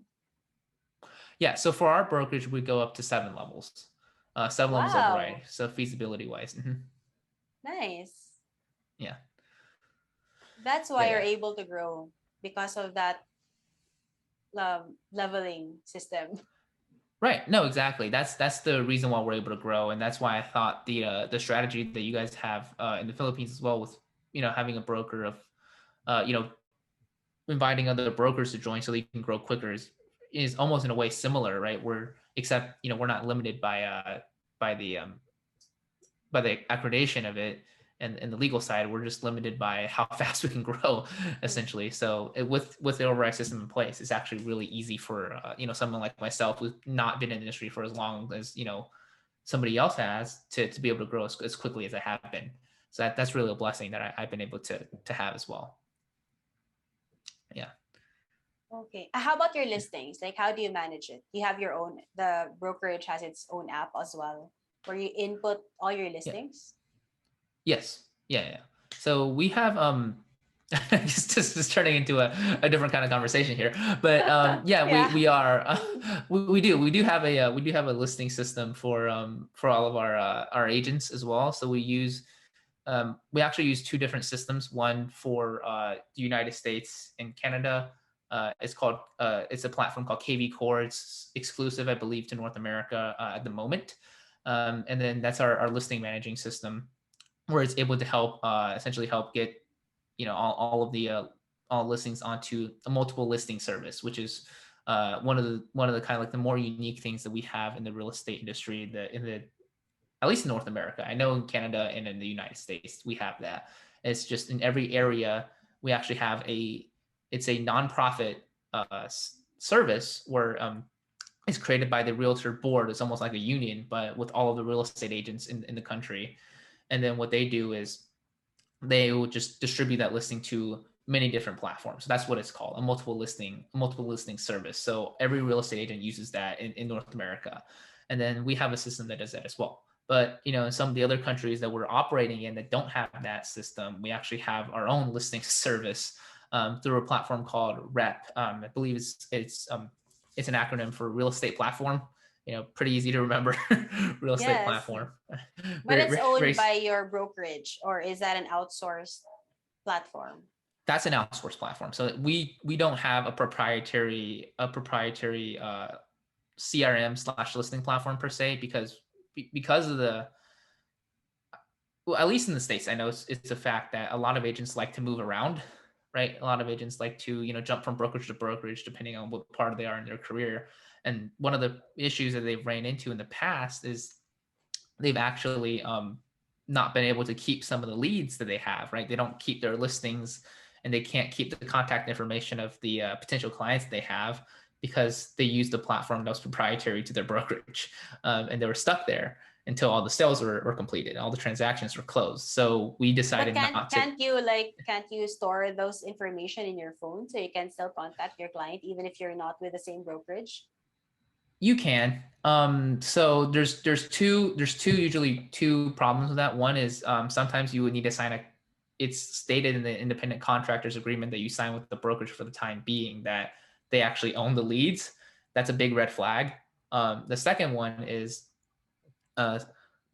Yeah, so for our brokerage, we go up to 7 levels, 7 levels of variety. Wow, So feasibility wise, nice. yeah, That's yeah, why you're yeah. able to grow because of that leveling system. Right. No, exactly. That's the reason why we're able to grow, and that's why I thought the strategy that you guys have in the Philippines as well, with having a broker of inviting other brokers to join so they can grow quicker, is almost in a way similar, right? We're except we're not limited by the by the accreditation of it, and the legal side. We're just limited by how fast we can grow, Mm. essentially. So with the override system in place, it's actually really easy for someone like myself who's not been in the industry for as long as somebody else has, to be able to grow as quickly as I have been. So that's really a blessing that I've been able to have as well. Yeah. Okay. How about your listings? Like, how do you manage it? You have your own, the brokerage has its own app as well, where you input all your Yeah. listings. Yes. Yeah. Yeah. So we have just turning into a different kind of conversation here, but yeah, we Yeah. we are we do have a listing system for all of our agents as well. So we actually use two different systems. One for the United States and Canada. It's a platform called KV Core. It's exclusive, I believe, to North America at the moment. And then that's our listing managing system, where it's able to essentially help get all of the all listings onto a multiple listing service, which is one of the kind of like the more unique things that we have in the real estate industry, in the at least in North America. I know in Canada and in the United States we have that. It's just in every area we actually have it's a nonprofit service where it's created by the realtor board. It's almost like a union, but with all of the real estate agents in the country. And then what they do is they will just distribute that listing to many different platforms. So that's what it's called, a multiple listing service. So every real estate agent uses that in North America. And then we have a system that does that as well. But in some of the other countries that we're operating in that don't have that system, we actually have our own listing service through a platform called REP. I believe it's an acronym for Real Estate Platform. Pretty easy to remember. Real estate Yes. platform. But very, it's very, owned very. by your brokerage, or is that an outsourced platform? That's an outsourced platform. So we don't have a proprietary CRM / listing platform per se, because of the well, at least in the States, I know it's a fact that a lot of agents like to move around, right? A lot of agents like to jump from brokerage to brokerage depending on what part they are in their career. And one of the issues that they've ran into in the past is they've actually not been able to keep some of the leads that they have, right? They don't keep their listings, and they can't keep the contact information of the potential clients they have, because they use the platform that was proprietary to their brokerage. And they were stuck there until all the sales were completed, all the transactions were closed. So we But decided can't not to. can't you can't you store those information in your phone so you can still contact your client even if you're not with the same brokerage? You can. So there's usually two problems with that. One is sometimes you would need to sign a. It's stated in the independent contractors agreement that you sign with the brokerage for the time being that they actually own the leads. That's a big red flag. The second one is uh,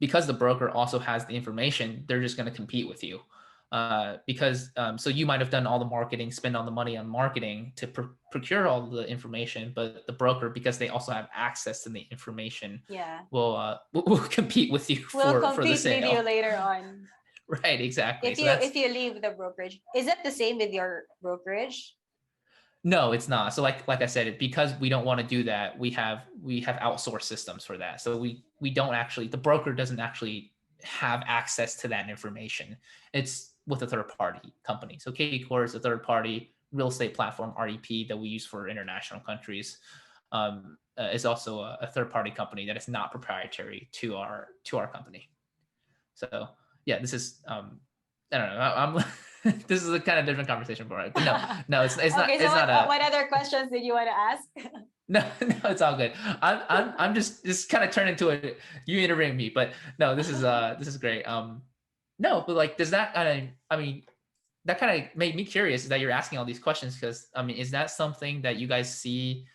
because the broker also has the information, they're just going to compete with you. Because so you might have done all the marketing, spend all the money on marketing to procure all the information, but the broker, because they also have access to the information, Yeah. will compete with you We'll for the compete with you sale. later on. Right, exactly. If So you that's if you leave the brokerage. Is it the same with your brokerage? no, it's not. So like I said, because we don't want to do that, we have outsourced systems for that. So we don't actually, the broker doesn't actually have access to that information. It's with a third party company. So Katie Core is a third party. real estate platform REP that we use for international countries is also a third party company that is not proprietary to our company. So yeah, this is I don't know. I'm this is a kind of different conversation for it, but no, it's not Okay, so not a what other questions did you want to ask? no, it's all good. I'm just kind of turned into a you interviewing me, but no, this is great. No, but like, does that kind of, I mean, that kind of made me curious that you're asking all these questions because I mean, is that something that you guys see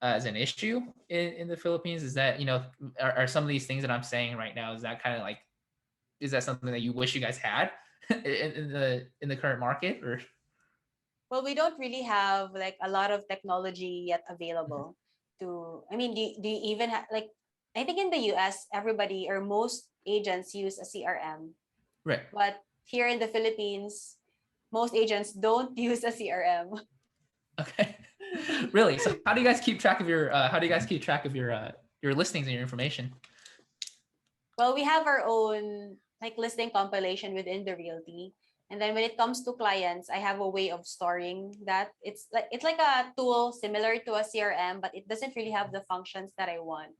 as an issue in the Philippines? Is that, you know, are some of these things that I'm saying right now, is that kind of like, is that something that you wish you guys had in the current market or? Well, we don't really have like a lot of technology yet available to, I mean, do you even have like, I think in the US, everybody or most agents use a CRM, Right. but here in the Philippines, most agents don't use a CRM. Okay. Really? So how do you guys keep track of your how do you guys keep track of your listings and your information? Well, we have our own like listing compilation within the realty. And then when it comes to clients, I have a way of storing that. It's like a tool similar to a CRM, but it doesn't really have the functions that I want.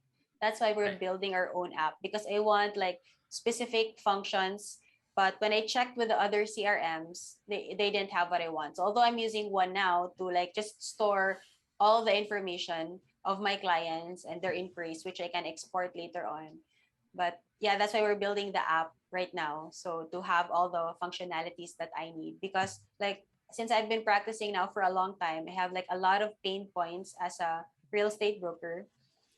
That's why we're Right. building our own app because I want like specific functions. But when I checked with the other CRMs, they didn't have what I want. So although I'm using one now to like just store all the information of my clients and their inquiries, which I can export later on. But yeah, that's why we're building the app right now. So to have all the functionalities that I need, because like since I've been practicing now for a long time, I have like a lot of pain points as a real estate broker.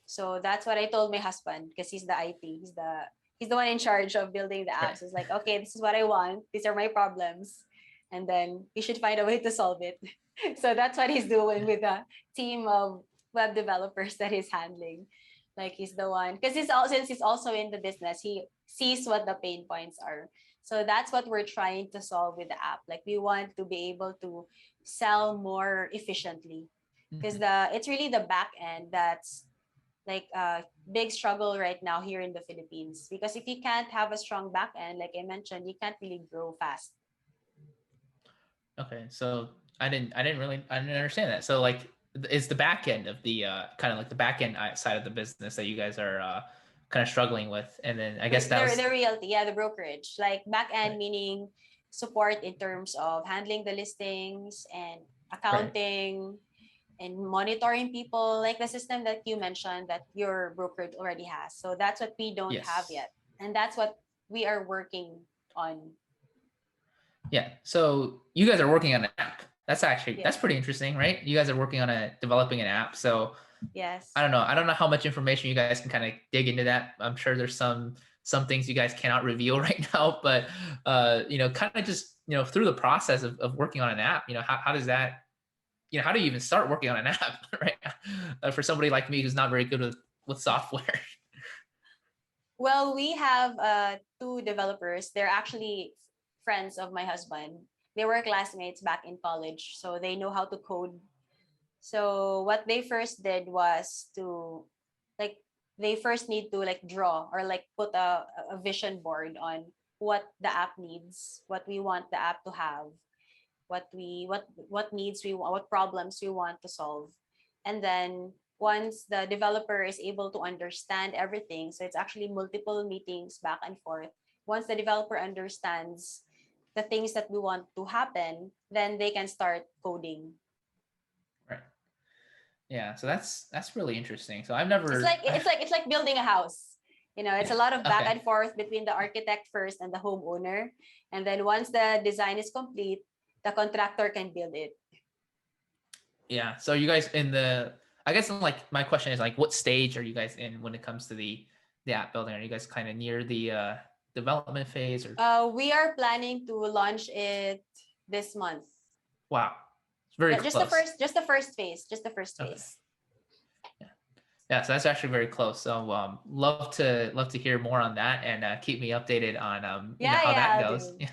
So that's what I told my husband because he's the IT. He's the one in charge of building the Right. apps. It's like, okay, this is what I want. These are my problems. And then you should find a way to solve it. So that's what he's doing with the team of web developers that he's handling. Like he's the one because since he's also in the business, he sees what the pain points are. So that's what we're trying to solve with the app. Like we want to be able to sell more efficiently because Mhm. it's really the back end that's like a big struggle right now here in the Philippines. Because if you can't have a strong back end, like I mentioned, you can't really grow fast. Okay. So I didn't understand that. So like is the back end of the kind of like the back end side of the business that you guys are kind of struggling with. And then I guess that was The realty, yeah, the brokerage. Like back end right. meaning support in terms of handling the listings and Right. accounting and monitoring people, like the system that you mentioned that your brokerage already has. So that's what we don't have Yes. yet. And that's what we are working on. Yeah. So you guys are working on an app. That's Yes. pretty interesting, right? You guys are working on developing an app. So I Yes. don't know. I don't know how much information you guys can kind of dig into that. I'm sure there's some things you guys cannot reveal right now, but you know, kind of just, you know, through the process of working on an app, you know, how does that, you know, how do you even start working on an app, right? For somebody like me who's not very good with software. Well, we have two developers. They're actually friends of my husband. They were classmates back in college, so they know how to code. So what they first did was to like they first need to like draw or like put a vision board on what the app needs, what we want the app to have, what needs we want, what problems we want to solve. And then once the developer is able to understand everything, so it's actually multiple meetings back and forth. Once the developer understands the things that we want to happen, then they can start coding. Right. Yeah. So that's really interesting. So It's like it's like building a house. You know, it's yeah. a lot of back Okay. and forth between the architect first and the homeowner. And then once the design is complete, the contractor can build it. Yeah. So you guys in the, I guess like my question is like, what stage are you guys in when it comes to the app building? Are you guys kind of near the development phase or? We are planning to launch it this month. Wow, it's very close. Just the first Okay. phase. Yeah. Yeah. So that's actually very close. So love to hear more on that and keep me updated on you know Yeah, how yeah, that I'll goes. do. Yeah.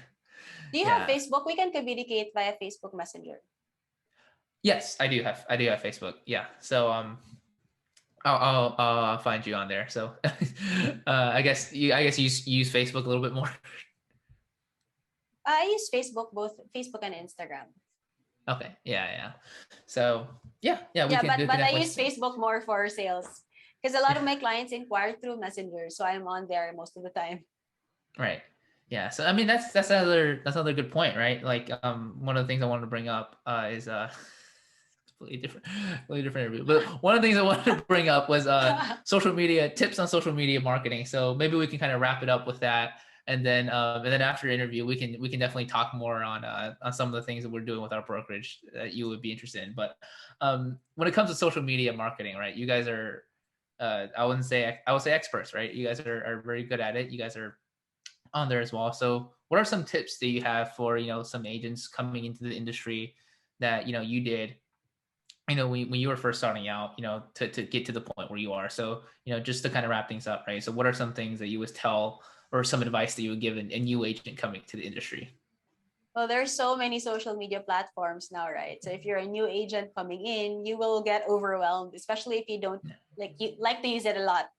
Do you have Yeah. Facebook? We can communicate via Facebook Messenger. Yes, I do have Facebook. Yeah. So I'll find you on there. So I guess you use Facebook a little bit more. I use Facebook, both Facebook and Instagram. Okay. Yeah. Yeah. So yeah, we Yeah, can but I definitely use Facebook more for sales because a lot of my clients inquire through Messenger, so I'm on there most of the time. right. Yeah. So I mean that's another good point, right? Like one of the things I wanted to bring up is completely different interview. But one of the things I wanted to bring up was social media tips on social media marketing. So maybe we can kind of wrap it up with that, and then after interview we can definitely talk more on some of the things that we're doing with our brokerage that you would be interested in. But when it comes to social media marketing, right? You guys are I would say experts, right? You guys are very good at it. You guys are on there as well. So what are some tips that you have for some agents coming into the industry that you did when you were first starting out, to get to the point where you are. So, just to kind of wrap things up, right? So what are some things that you would tell or some advice that you would give a new agent coming to the industry? Well, there's so many social media platforms now, right? So if you're a new agent coming in, you will get overwhelmed, especially if you don't you like to use it a lot.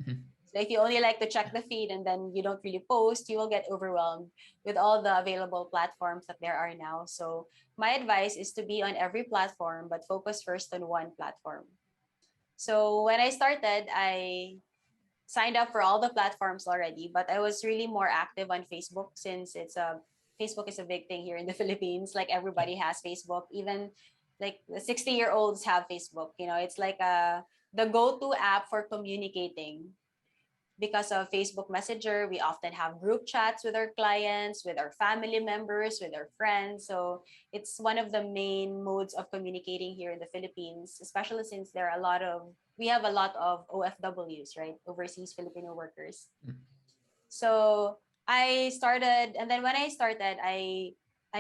Mhm. So if you only like to check the feed and then you don't really post, you will get overwhelmed with all the available platforms that there are now. So my advice is to be on every platform, but focus first on one platform. So when I started, I signed up for all the platforms already, but I was really more active on Facebook since Facebook is a big thing here in the Philippines. Like Yeah. everybody has Facebook, even like the 60-year-olds have Facebook. It's like the go-to app for communicating. Because of Facebook Messenger, we often have group chats with our clients, with our family members, with our friends. So it's one of the main modes of communicating here in the Philippines, especially since we have a lot of OFWs, right? Overseas Filipino workers. Mm. So I started, and then when I started, I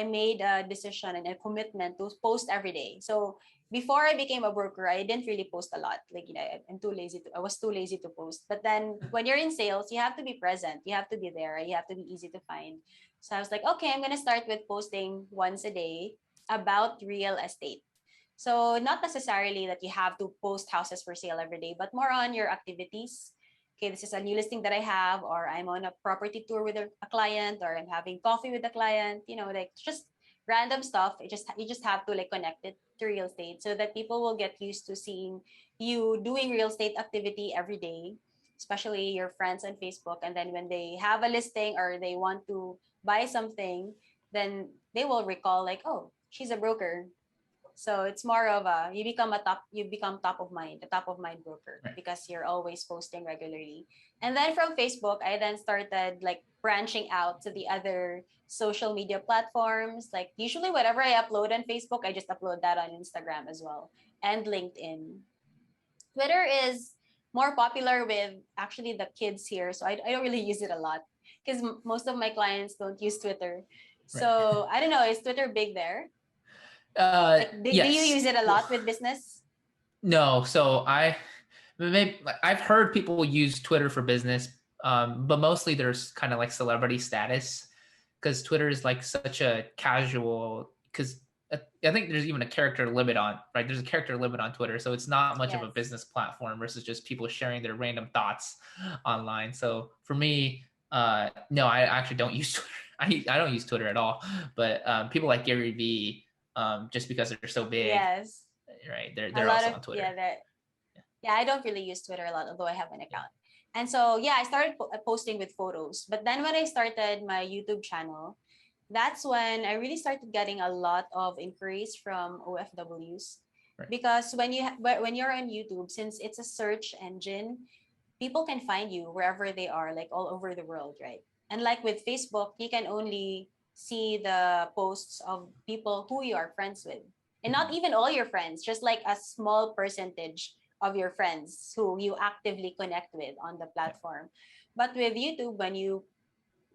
made a decision and a commitment to post every day. So before I became a broker, I didn't really post a lot. Like I was too lazy to post. But then when you're in sales, you have to be present. You have to be there. You have to be easy to find. So I was like, okay, I'm gonna start with posting once a day about real estate. So not necessarily that you have to post houses for sale every day, but more on your activities. Okay, this is a new listing that I have, or I'm on a property tour with a client, or I'm having coffee with a client, like just random stuff. You just have to like connect it to real estate so that people will get used to seeing you doing real estate activity every day, especially your friends on Facebook. And then when they have a listing or they want to buy something, then they will recall like, oh, she's a broker, so it's more of you become top of mind broker Right. because you're always posting regularly. And then from Facebook, I then started like branching out to the other social media platforms. Like usually whatever I upload on Facebook, I just upload that on Instagram as well and LinkedIn. Twitter is more popular with actually the kids here, so I don't really use it a lot because most of my clients don't use Twitter. Right. So I don't know, is Twitter big there? Like, do you Yes. use it a Well, lot with business? no. So I've heard people use Twitter for business, but mostly there's kind of like celebrity status because Twitter is like such a casual. Because I think there's even a character limit on right. There's a character limit on Twitter, so it's not much of a Yes. business platform versus just people sharing their random thoughts online. So for me, no, I actually don't use Twitter. I don't use Twitter at all. But people like Gary Vee, just because they're so big, Yes. right? A They're lot also of on Twitter. yeah, that yeah, I don't really use Twitter a lot, although I have an account. And so yeah, I started posting with photos. But then when I started my YouTube channel, that's when I really started getting a lot of inquiries from OFWs Right. because when you're on YouTube, since it's a search engine, people can find you wherever they are, like all over the world, right? And like with Facebook, you can only see the posts of people who you are friends with. And not Mhm. even all your friends, just like a small percentage of your friends who you actively connect with on the Yeah. platform. But with YouTube, when you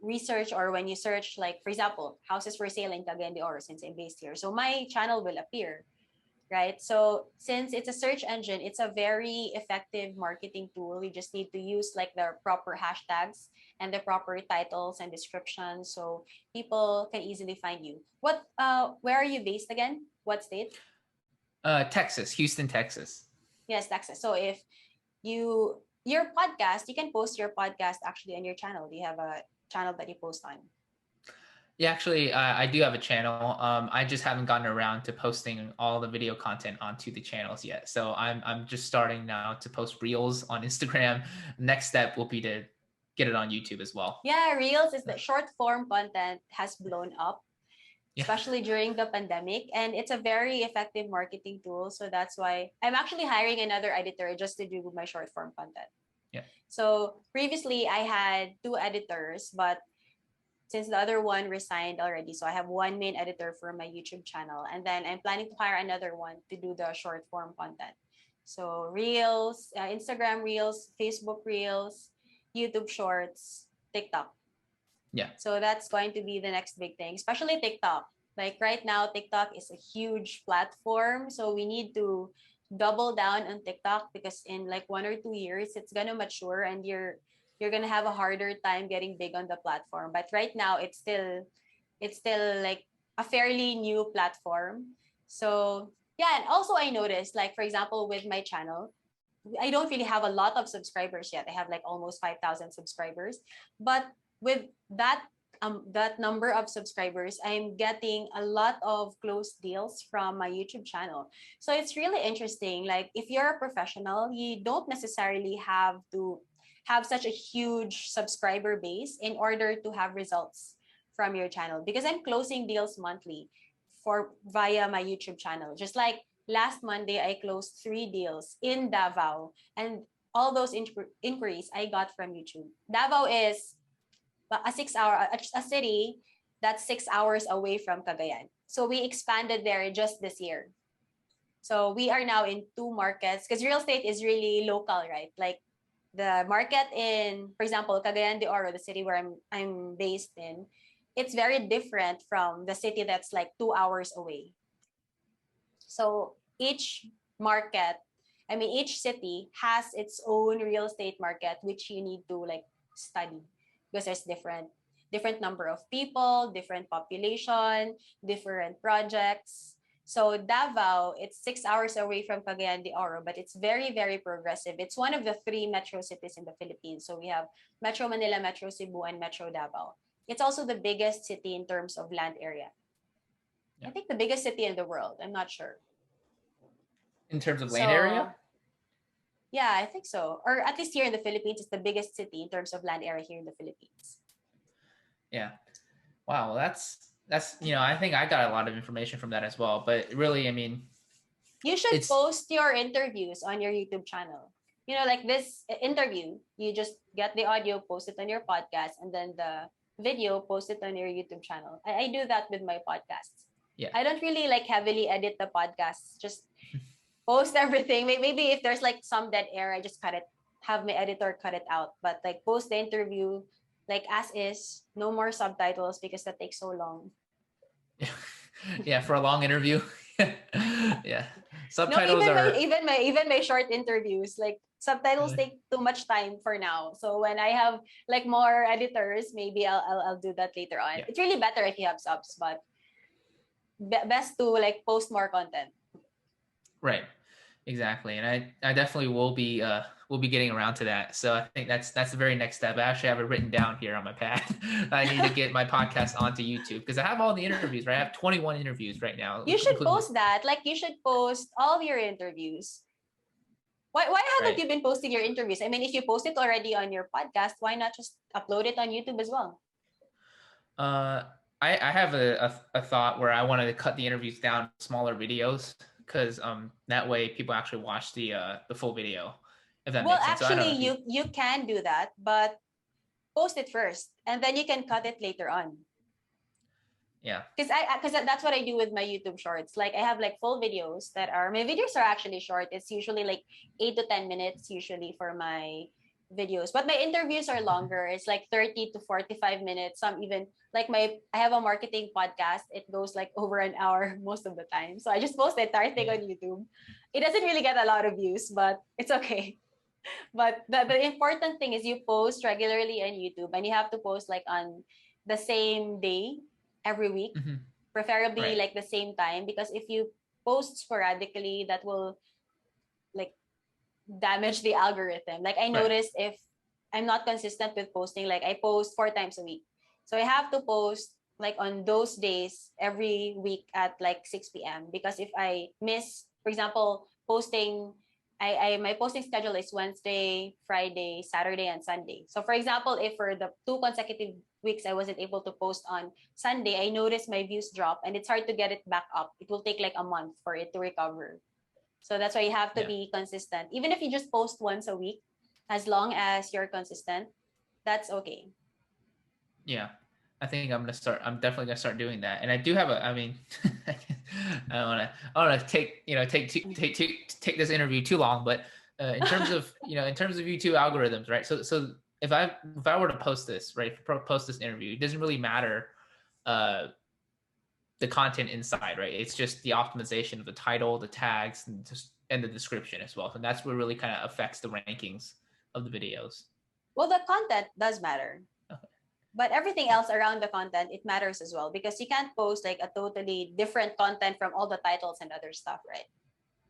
research or when you search, like for example, houses for sale in Cagayan de Oro, since I'm based here, so my channel will appear, right? So since it's a search engine, it's a very effective marketing tool. You just need to use like the proper hashtags and the proper titles and descriptions so people can easily find you. Where are you based again? What state? Texas, Houston, Texas. Yes, Texas. So if your podcast, you can post your podcast actually on your channel. Do you have a channel that you post on? Yeah, actually, I do have a channel. I just haven't gotten around to posting all the video content onto the channels yet. So I'm just starting now to post reels on Instagram. Next step will be to get it on YouTube as well. Yeah, Reels is the short form content has blown up, Yeah, especially during the pandemic, and it's a very effective marketing tool. So that's why I'm actually hiring another editor just to do my short form content. yeah, So previously I had two editors, but since the other one resigned already, so I have one main editor for my YouTube channel, and then I'm planning to hire another one to do the short form content. So Reels, Instagram Reels, Facebook Reels, YouTube Shorts, TikTok. yeah. So that's going to be the next big thing, especially TikTok. Like right now, TikTok is a huge platform. So we need to double down on TikTok because in like 1 or 2 years, it's gonna mature and you're gonna have a harder time getting big on the platform. But right now it's still like a fairly new platform. So yeah, and also I noticed, like for example, with my channel, I don't really have a lot of subscribers yet. I have like almost 5,000 subscribers. But with that number of subscribers, I'm getting a lot of close deals from my YouTube channel. So it's really interesting. Like if you're a professional, you don't necessarily have to have such a huge subscriber base in order to have results from your channel, because I'm closing deals monthly for via my YouTube channel. Just like last Monday, I closed 3 deals in Davao, and all those inquiries I got from YouTube. Davao is a 6 hour a city that's 6 hours away from Cagayan. So we expanded there just this year. So we are now in two markets because real estate is really local, right? Like the market in, for example, Cagayan de Oro, the city where I'm based in, it's very different from the city that's like 2 hours away. So each market, I mean, each city has its own real estate market, which you need to like study because there's different number of people, different population, different projects. So Davao, it's 6 hours away from Cagayan de Oro, but it's very, very progressive. It's one of the three metro cities in the Philippines. So we have Metro Manila, Metro Cebu, and Metro Davao. It's also the biggest city in terms of land area. I Yeah. think the biggest city in the world. I'm not sure. In terms of land area. So yeah, I think so. Or at least here in the Philippines, it's the biggest city in terms of land area here in the Philippines. Yeah. Wow. Well, that's I think I got a lot of information from that as well. But really, I mean, You should it's post your interviews on your YouTube channel. Like this interview, you just get the audio, post it on your podcast, and then the video, post it on your YouTube channel. I do that with my podcasts. yeah. I don't really like heavily edit the podcasts, just post everything. Maybe if there's like some dead air, I just cut it, have my editor cut it out. But like post the interview like as is, no more subtitles because that takes so long. Yeah, for a long interview. Yeah. No, Subtitles are even my short interviews, like subtitles really, take too much time for now. So when I have like more editors, maybe I'll do that later on. yeah. It's really better if you have subs, but best to like post more content. Right. Exactly. And I definitely will be getting around to that. So I think that's the very next step. I actually have it written down here on my pad. I need to get my podcast onto YouTube because I have all the interviews, right? I have 21 interviews right now, You should including post that. Like you should post all your interviews. Why haven't right. you been posting your interviews? I mean, if you post it already on your podcast, why not just upload it on YouTube as well? Uh I have a thought where I wanted to cut the interviews down to smaller videos because that way people actually watch the full video, if that Well, makes sense. So I don't know actually, if you you can do that, but post it first, and then you can cut it later on. yeah. Because that's what I do with my YouTube shorts. Like I have like full videos that are my videos are actually short. It's usually like 8 to 10 minutes usually for my videos, but my interviews are longer. It's like 30 to 45 minutes. Some even like I have a marketing podcast. It goes like over an hour most of the time. So I just post the entire thing Yeah. on YouTube. It doesn't really get a lot of views, but it's okay. But the important thing is you post regularly on YouTube, and you have to post like on the same day every week, Hmm. preferably Right. like the same time, because if you post sporadically, that will like damage the algorithm. Like I Right. noticed if I'm not consistent with posting, like I post 4 times a week. So I have to post like on those days every week at like 6 p.m. Because if I miss, for example, posting, I my posting schedule is Wednesday, Friday, Saturday, and Sunday. So for example, if for the 2 consecutive weeks I wasn't able to post on Sunday, I noticed my views drop and it's hard to get it back up. It will take like a month for it to recover. So that's why you have to Yeah. be consistent. Even if you just post once a week, as long as you're consistent, that's okay. Yeah. I'm definitely gonna start doing that. And I do have I mean, I don't wanna take, take this interview too long, but in terms of, in terms of YouTube algorithms, right? So if I were to post this, right, post this interview, it doesn't really matter uh the content inside, right? It's just the optimization of the title, the tags, and the description as well. So that's what really kind of affects the rankings of the videos. Well, the content does matter, Okay. but everything else around the content, it matters as well, because you can't post like a totally different content from all the titles and other stuff, right?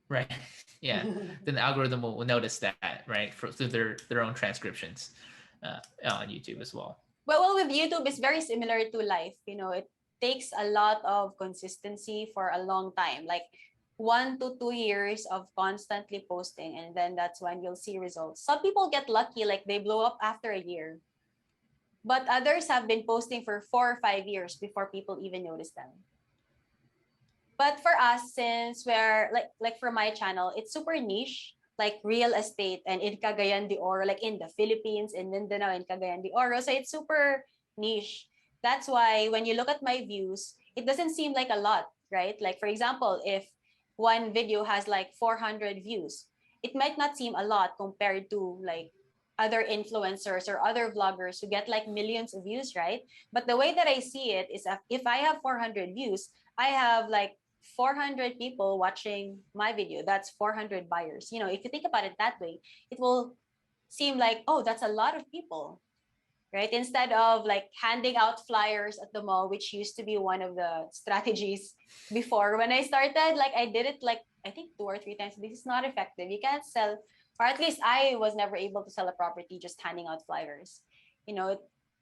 Right. Yeah. Then the algorithm will notice that, right, through their own transcriptions on YouTube as well. Well, with YouTube, it's very similar to life. It takes a lot of consistency for a long time, like 1 to 2 years of constantly posting, and then that's when you'll see results. Some people get lucky, like they blow up after a year, but others have been posting for 4 or 5 years before people even notice them. But for us, since we're like for my channel, it's super niche, like real estate and in Cagayan de Oro, like in the Philippines, in Mindanao, in Cagayan de Oro. So it's super niche. That's why when you look at my views, it doesn't seem like a lot, right? Like for example, if one video has like 400 views, it might not seem a lot compared to like other influencers or other vloggers who get like millions of views, right? But the way that I see it is, if I have 400 views, I have like 400 people watching my video. That's 400 buyers. If you think about it that way, it will seem like, oh, that's a lot of people, right? Instead of like handing out flyers at the mall, which used to be one of the strategies before when I started, like I did it like I think 2 or 3 times. This is not effective. You can't sell, or at least I was never able to sell a property just handing out flyers. You know,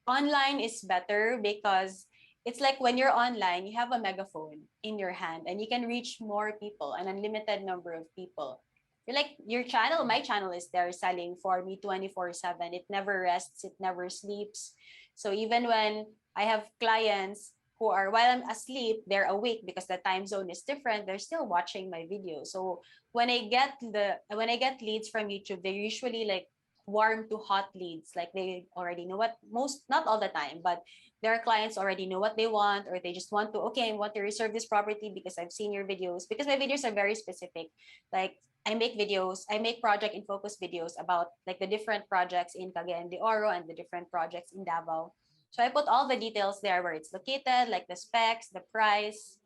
online is better because it's like when you're online, you have a megaphone in your hand and you can reach more people, an unlimited number of people. You're like your channel, my channel is there selling for me 24/7. It never rests, it never sleeps. So even when I have clients who are, while I'm asleep, they're awake because the time zone is different, they're still watching my video. So when I get leads from YouTube, they're usually like warm to hot leads. Like they already know what, most, not all the time, but their clients already know what they want, or they just want to, okay, I want to reserve this property because I've seen your videos, because my videos are very specific. Like I make project in focus videos about like the different projects in Cagayan de Oro and the different projects in Davao. So I put all the details there, where it's located, like the specs, the price.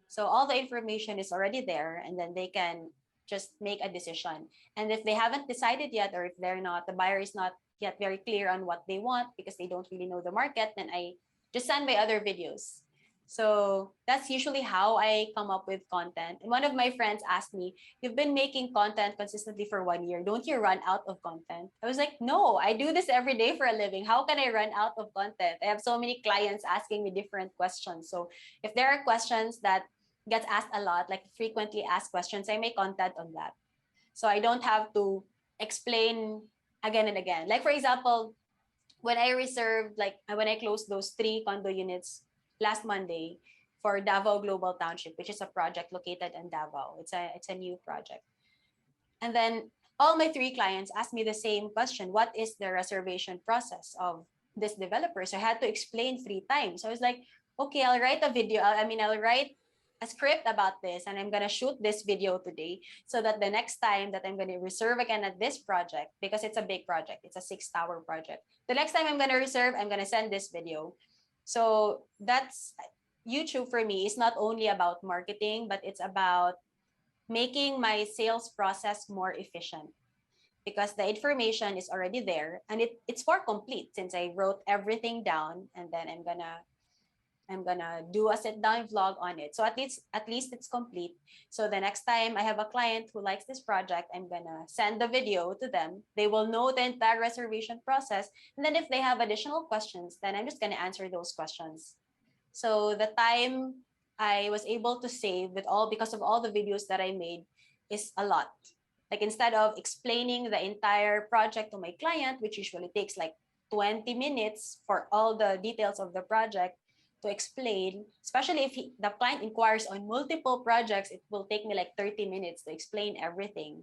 So all the information is already there, and then they can just make a decision. And if they haven't decided yet, or if the buyer is not yet very clear on what they want because they don't really know the market, then I just send my other videos. So that's usually how I come up with content. And one of my friends asked me, "You've been making content consistently for 1 year. Don't you run out of content?" I was like, "No, I do this every day for a living. How can I run out of content? I have so many clients asking me different questions." So if there are questions that gets asked a lot, like frequently asked questions, I make content on that. So I don't have to explain again and again. Like for example, when I closed those 3 condo units last Monday for Davao Global Township, which is a project located in Davao. It's a new project. And then all my 3 clients asked me the same question: what is the reservation process of this developer? So I had to explain 3 times. So I was like, okay, I'll write a video. I'll write a script about this, and I'm gonna shoot this video today, so that the next time that I'm gonna reserve again at this project, because it's a big project, it's a 6 tower project. The next time I'm gonna reserve, I'm gonna send this video. So that's YouTube for me. Is not only about marketing, but it's about making my sales process more efficient, because the information is already there, and it's more complete since I wrote everything down, and then I'm gonna do a sit down vlog on it. So at least it's complete. So the next time I have a client who likes this project, I'm gonna send the video to them. They will know the entire reservation process. And then if they have additional questions, then I'm just gonna answer those questions. So the time I was able to save with all because of all the videos that I made is a lot. Like instead of explaining the entire project to my client, which usually takes like 20 minutes for all the details of the project to explain, especially if the client inquires on multiple projects, it will take me like 30 minutes to explain everything.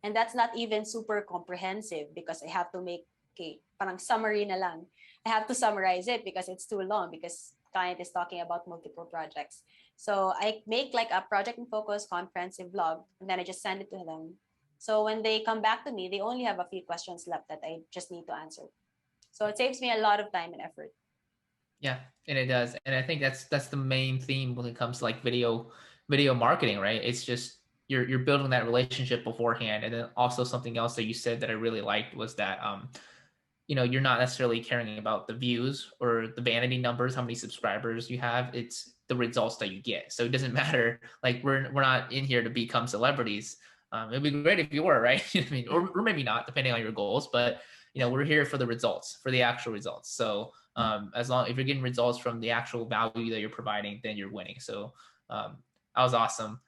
And that's not even super comprehensive because I have to make, okay, parang summary na lang. I have to summarize it because it's too long because client is talking about multiple projects. So I make like a project and focus comprehensive vlog, and then I just send it to them. So when they come back to me, they only have a few questions left that I just need to answer. So it saves me a lot of time and effort. Yeah, and it does. And I think that's the main theme when it comes to like video marketing, right? It's just you're building that relationship beforehand. And then also something else that you said that I really liked was that you're not necessarily caring about the views or the vanity numbers, how many subscribers you have. It's the results that you get. So it doesn't matter. Like we're not in here to become celebrities. It'd be great if you were, right? I mean, or maybe not, depending on your goals. But we're here for the results, for the actual results. So as long if you're getting results from the actual value that you're providing, then you're winning. So that was awesome.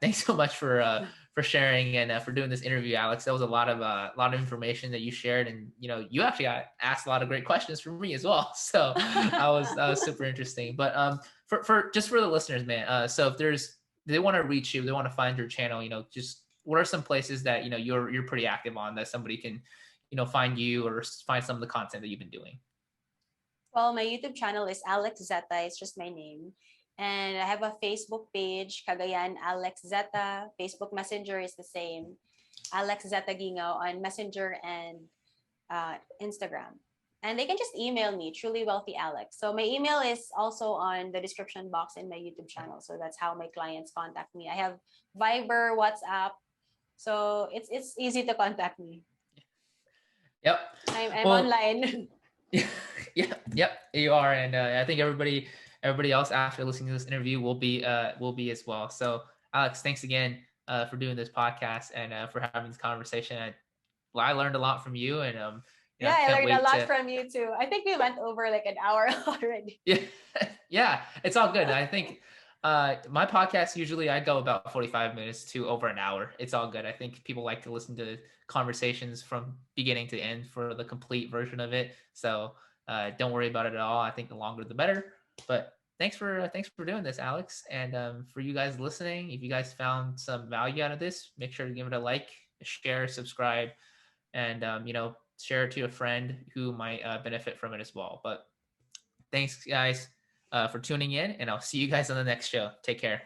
Thanks so much for sharing and for doing this interview, Alex. That was a lot of information that you shared, and you actually asked a lot of great questions for me as well. So that was super interesting. But for just for the listeners, man. So if they want to reach you, they want to find your channel. Just what are some places that you're pretty active on that somebody can find you or find some of the content that you've been doing. Well, my YouTube channel is Alex Zeta. It's just my name. And I have a Facebook page, Cagayan Alex Zeta. Facebook Messenger is the same. Alex Zeta Gingaw on Messenger and Instagram. And they can just email me, Truly Wealthy Alex. So my email is also on the description box in my YouTube channel. So that's how my clients contact me. I have Viber, WhatsApp. So it's easy to contact me. Yep. I'm Well, online. yeah, yep, you are, and I think everybody else after listening to this interview will be as well. So, Alex, thanks again for doing this podcast and for having this conversation. I learned a lot from you, and Yeah, I can't learned a wait lot to. from you too. I think we went over like an hour already. Yeah, yeah, it's all good. I think my podcast usually I go about 45 minutes to over an hour. It's all good. I think people like to listen to conversations from beginning to end for the complete version of it. So don't worry about it at all. I think the longer the better. But thanks for doing this, Alex. And for you guys listening, if you guys found some value out of this, make sure to give it a like, a share, subscribe, and share it to a friend who might benefit from it as well. But thanks, guys, for tuning in, and I'll see you guys on the next show. Take care.